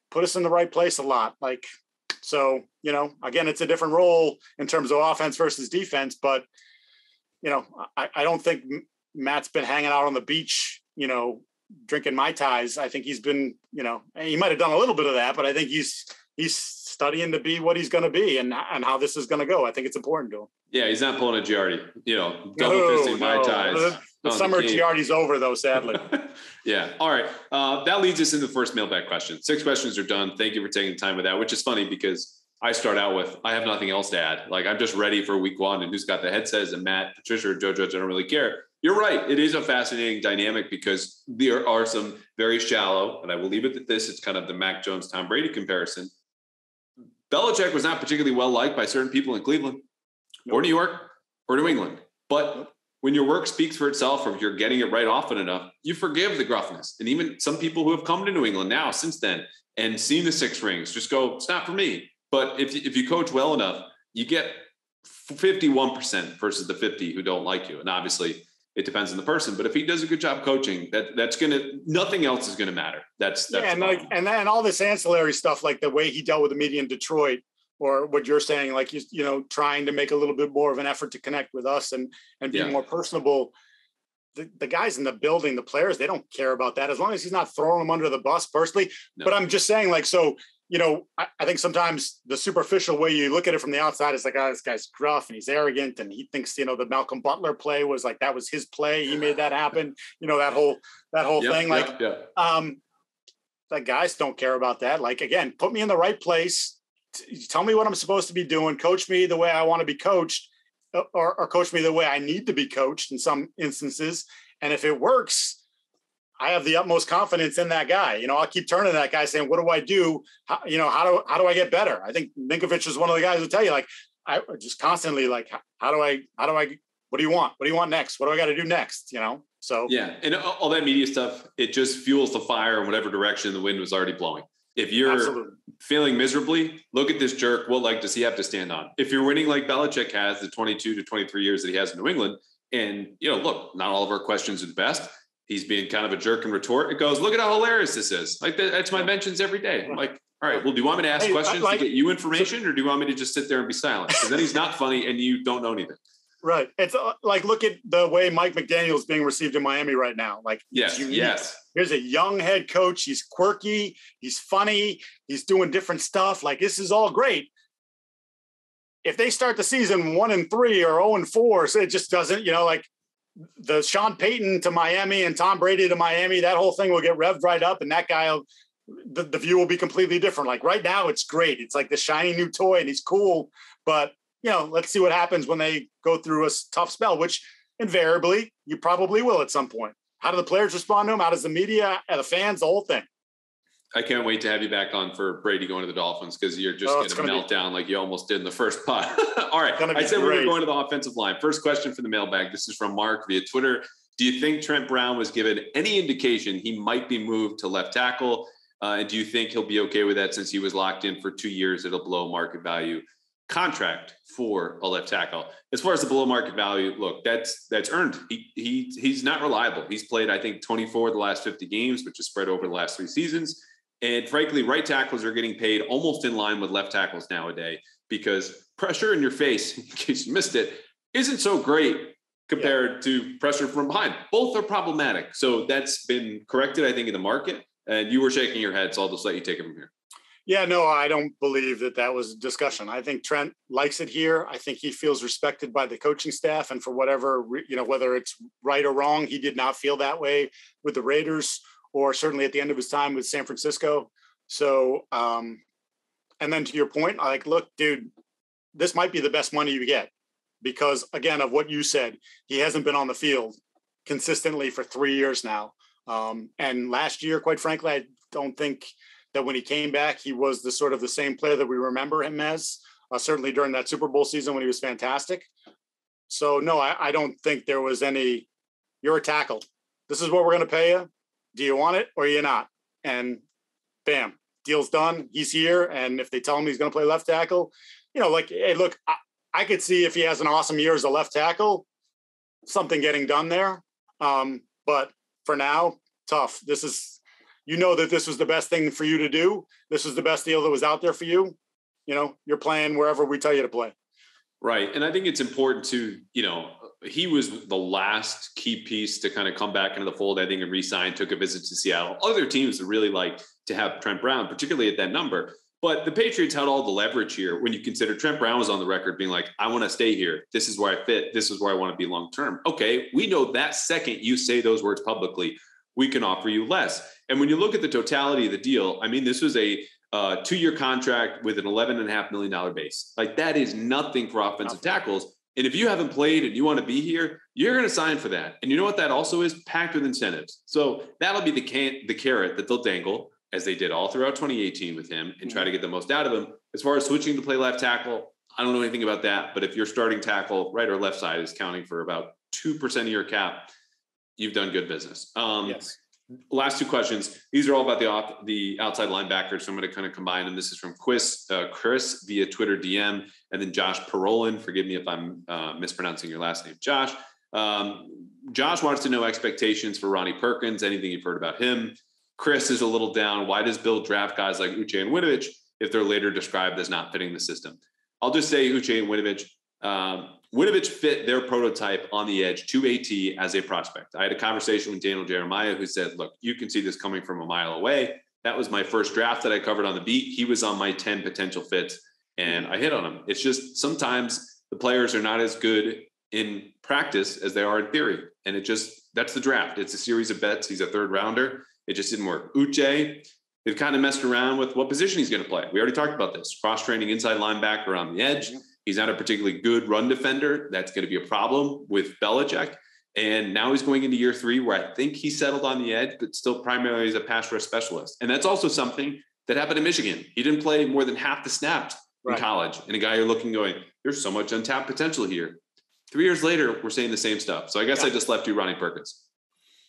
put us in the right place a lot. Like, so, again, it's a different role in terms of offense versus defense, but, I don't think Matt's been hanging out on the beach, drinking Mai Tais. I think he's been, he might've done a little bit of that, but I think he's studying to be what he's going to be and how this is going to to him. It's important to him. Yeah. He's not pulling a Giardi, double fisting Mai Tais. The summer Giardi's over though, sadly. Yeah. All right. That leads us into the first mailbag question. 6 questions are done. Thank you for taking the time with that, which is funny because I start out with, I have nothing else to add. Like, I'm just ready for week 1 and who's got the headset and Matt, Patricia, or Joe Judge. I don't really care. You're right. It is a fascinating dynamic because there are some very shallow, and I will leave it at this. It's kind of the Mac Jones, Tom Brady comparison. Belichick was not particularly well liked by certain people in Cleveland or New York or New England. But when your work speaks for itself, or if you're getting it right often enough, you forgive the gruffness. And even some people who have come to New England now since then and seen the 6 rings just go, it's not for me. But if you coach well enough, you get 51% versus the 50 who don't like you. And obviously it depends on the person, but if he does a good job coaching, that's going to, nothing else is going to matter. That's and then all this ancillary stuff, like the way he dealt with the media in Detroit, or what you're saying, like, trying to make a little bit more of an effort to connect with us and be more personable. The guys in the building, the players, they don't care about that as long as he's not throwing them under the bus personally. No. But I'm just saying, like, so, I think sometimes the superficial way you look at it from the outside is like, oh, this guy's gruff and he's arrogant and he thinks, the Malcolm Butler play was like, that was his play. He made that happen. That whole thing. Like, the guys don't care about that. Like, again, put me in the right place. Tell me what I'm supposed to be doing. Coach me the way I want to be coached, or coach me the way I need to be coached in some instances. And if it works, I have the utmost confidence in that guy. I'll keep turning to that guy saying, what do I do? How do I get better? I think Ninkovich is one of the guys who tell you, like, I just constantly like, what do you want? What do you want next? What do I got to do next? So. Yeah. And all that media stuff, it just fuels the fire in whatever direction the wind was already blowing. If you're feeling miserably, look at this jerk. What leg does he have to stand on? If you're winning like Belichick has the 22 to 23 years that he has in New England, and, look, not all of our questions are the best. He's being kind of a jerk and retort. It goes, look at how hilarious this is. Like, that's my mentions every day. I'm like, all right, well, do you want me to ask questions to get you information, or do you want me to just sit there and be silent? Because then he's not funny and you don't know anything. Right. It's like, look at the way Mike McDaniel is being received in Miami right now. Like, yes. Here's a young head coach. He's quirky. He's funny. He's doing different stuff. Like, this is all great. If they start the season 1-3 or 0-4, so it just doesn't, like the Sean Payton to Miami and Tom Brady to Miami, that whole thing will get revved right up, and that guy, the view will be completely different. Like, right now, it's great. It's like the shiny new toy, and he's cool, but let's see what happens when they go through a tough spell, which invariably you probably will at some point. How do the players respond to him? How does the media and the fans, the whole thing? I can't wait to have you back on for Brady going to the Dolphins, because you're just going to melt down like you almost did in the first pod. All right. I said we were going to the offensive line. First question for the mailbag. This is from Mark via Twitter. Do you think Trent Brown was given any indication he might be moved to left tackle? And do you think he'll be okay with that since he was locked in for 2 years at a below market value contract for a left tackle? As far as the below market value, look, that's earned. He's not reliable. He's played, I think, 24 of the last 50 games, which is spread over the last 3 seasons. And frankly, right tackles are getting paid almost in line with left tackles nowadays, because pressure in your face, in case you missed it, isn't so great compared to pressure from behind. Both are problematic. So that's been corrected, I think, in the market. And you were shaking your head, so I'll just let you take it from here. Yeah, no, I don't believe that was a discussion. I think Trent likes it here. I think he feels respected by the coaching staff, and for whatever, whether it's right or wrong, he did not feel that way with the Raiders, or certainly at the end of his time with San Francisco. So, and then to your point, look, dude, this might be the best money you get, because again, of what you said, he hasn't been on the field consistently for 3 years now. And last year, quite frankly, I don't think that when he came back, he was the same player that we remember him as, certainly during that Super Bowl season when he was fantastic. So no, I don't think there was any, you're a tackle. This is what we're going to pay you. Do you want it or you're not? And bam, deal's done. He's here. And if they tell him he's going to play left tackle, hey, look, I could see if he has an awesome year as a left tackle, something getting done there. But for now, tough. This is, that this was the best thing for you to do. This was the best deal that was out there for you. You're playing wherever we tell you to play. Right. And I think it's important to, he was the last key piece to kind of come back into the fold, I think, and re-sign, took a visit to Seattle. Other teams would really like to have Trent Brown, particularly at that number. But the Patriots had all the leverage here when you consider Trent Brown was on the record being like, I want to stay here. This is where I fit. This is where I want to be long-term. Okay, we know that second you say those words publicly, we can offer you less. And when you look at the totality of the deal, I mean, this was a 2-year contract with an $11.5 million base. Like, that is nothing for offensive tackles. And if you haven't played and you want to be here, you're going to sign for that. And you know what that also is? Packed with incentives. So that'll be the carrot that they'll dangle, as they did all throughout 2018 with him, and try to get the most out of him. As far as switching to play left tackle, I don't know anything about that. But if your starting tackle, right or left side, is counting for about 2% of your cap, you've done good business. Yes. Last two questions. These are all about the outside linebackers. So I'm going to kind of combine them. This is from Chris via Twitter DM, and then Josh Parolin. Forgive me if I'm mispronouncing your last name, Josh. Josh wants to know expectations for Ronnie Perkins. Anything you've heard about him? Chris is a little down. Why does Bill draft guys like Uche and Winovich if they're later described as not fitting the system? I'll just say Uche and Winovich. Winovich fit their prototype on the edge to AT as a prospect. I had a conversation with Daniel Jeremiah, who said, look, you can see this coming from a mile away. That was my first draft that I covered on the beat. He was on my 10 potential fits, and I hit on him. It's just sometimes the players are not as good in practice as they are in theory. And that's the draft. It's a series of bets. He's a third rounder. It just didn't work. Uche, they've kind of messed around with what position he's going to play. We already talked about this. Cross-training inside linebacker on the edge. He's not a particularly good run defender. That's going to be a problem with Belichick. And now he's going into year 3, where I think he settled on the edge, but still primarily as a pass rush specialist. And that's also something that happened in Michigan. He didn't play more than half the snaps in college. And a guy you're looking going, there's so much untapped potential here. 3 years later, we're saying the same stuff. So I guess I just left you Ronnie Perkins.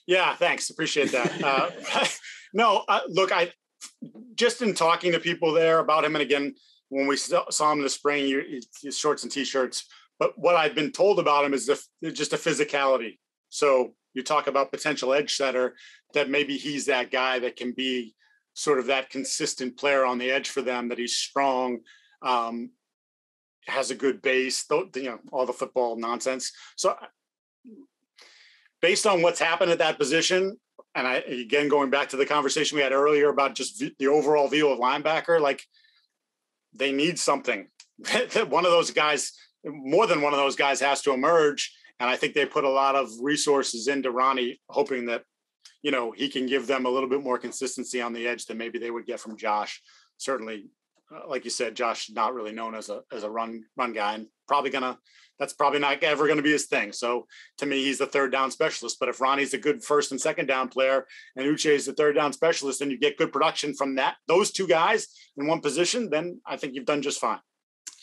Yeah, thanks. Appreciate that. Look, I just in talking to people there about him, and again, when we saw him in the spring, his shorts and T-shirts. But what I've been told about him is just a physicality. So you talk about potential edge setter, that maybe he's that guy that can be sort of that consistent player on the edge for them, that he's strong, has a good base, all the football nonsense. So based on what's happened at that position, and again, going back to the conversation we had earlier about just the overall view of linebacker, like, they need something. One of those guys, more than one of those guys, has to emerge. And I think they put a lot of resources into Ronnie, hoping that, he can give them a little bit more consistency on the edge than maybe they would get from Josh. Certainly, like you said, Josh is not really known as a run guy, and that's probably not ever going to be his thing. So to me, he's the third down specialist. But if Ronnie's a good first and second down player and Uche is the third down specialist, and you get good production from those two guys in one position, then I think you've done just fine.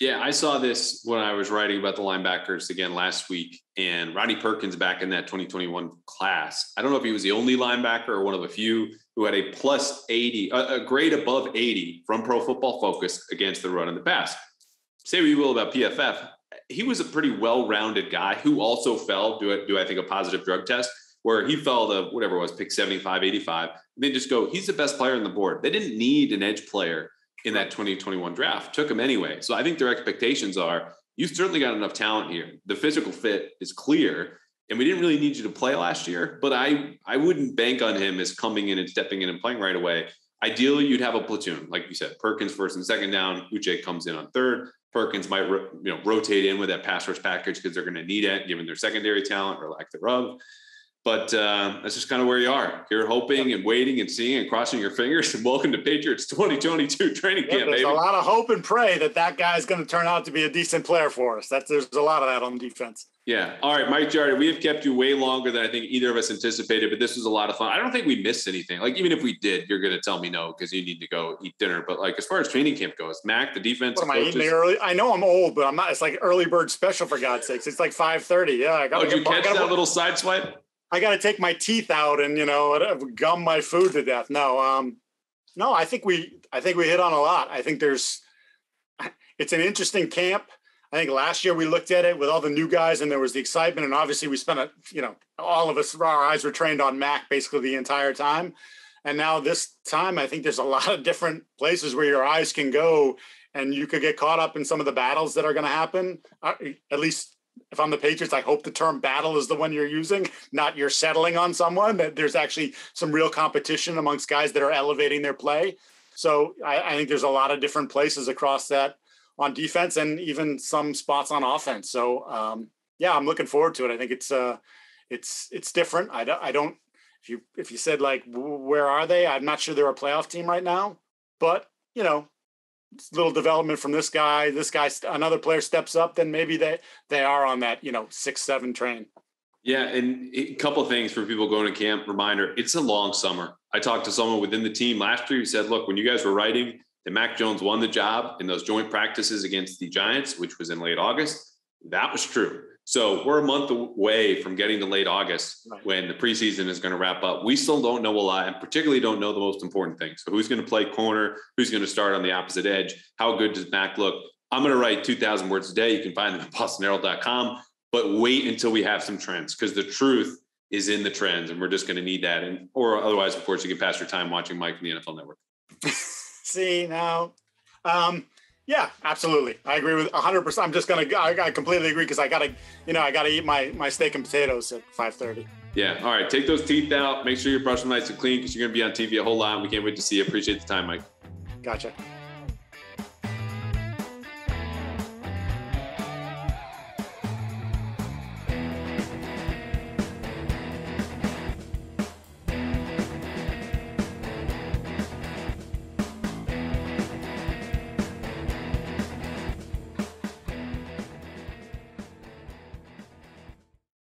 Yeah, I saw this when I was writing about the linebackers again last week, and Ronnie Perkins back in that 2021 class. I don't know if he was the only linebacker or one of a few who had a plus 80, a grade above 80 from Pro Football Focus against the run and the pass. Say what you will about PFF. He was a pretty well-rounded guy who also fell, do I think, a positive drug test, where he fell to whatever it was, pick 75, 85. And they just go, he's the best player on the board. They didn't need an edge player in that 2021 draft, took him anyway. So I think their expectations are, you've certainly got enough talent here. The physical fit is clear, and we didn't really need you to play last year, but I wouldn't bank on him as coming in and stepping in and playing right away. Ideally, you'd have a platoon. Like you said, Perkins first and second down, Uche comes in on third. Perkins might rotate in with that pass rush package because they're going to need it, given their secondary talent or lack thereof. But that's just kind of where you are. You're hoping and waiting and seeing and crossing your fingers. And welcome to Patriots 2022 training camp, there's baby. A lot of hope and pray that guy is going to turn out to be a decent player for us. There's a lot of that on defense. Yeah. All right, Mike Giardi, we have kept you way longer than I think either of us anticipated, but this was a lot of fun. I don't think we missed anything. Like, even if we did, you're going to tell me no because you need to go eat dinner. But like, as far as training camp goes, Mac, the defense. What am I eating early? I know I'm old, but I'm not. It's like early bird special, for God's sakes. It's like 5:30. Yeah. Did you catch that little side swipe? I got to take my teeth out and, gum my food to death. No, I think we hit on a lot. I think it's an interesting camp. I think last year we looked at it with all the new guys and there was the excitement. And obviously we spent all of us, our eyes were trained on Mac basically the entire time. And now this time, I think there's a lot of different places where your eyes can go and you could get caught up in some of the battles that are going to happen. At least if I'm the Patriots, I hope the term battle is the one you're using, not you're settling on someone, that there's actually some real competition amongst guys that are elevating their play. So I think there's a lot of different places across that on defense and even some spots on offense. So I'm looking forward to it. I think it's different. I don't, if you said like, where are they? I'm not sure they're a playoff team right now, but little development from this guy, another player steps up, then maybe they are on that, 6-7 train. Yeah. And a couple of things for people going to camp. Reminder, it's a long summer. I talked to someone within the team last year who said, look, when you guys were writing that Mac Jones won the job in those joint practices against the Giants, which was in late August, that was true. So we're a month away from getting to late August when the preseason is going to wrap up. We still don't know a lot, and particularly don't know the most important things. So who's going to play corner? Who's going to start on the opposite edge? How good does Mac look? I'm going to write 2,000 words a day. You can find them at bostonherald.com. But wait until we have some trends, because the truth is in the trends, and we're just going to need that. Or otherwise, of course, you can pass your time watching Mike from the NFL Network. See, now, yeah, absolutely. I agree with 100%. I'm just going to, I completely agree, because I got to eat my steak and potatoes at 5:30. Yeah. All right. Take those teeth out. Make sure you brush them nice and clean, because you're going to be on TV a whole lot. We can't wait to see you. Appreciate the time, Mike. Gotcha.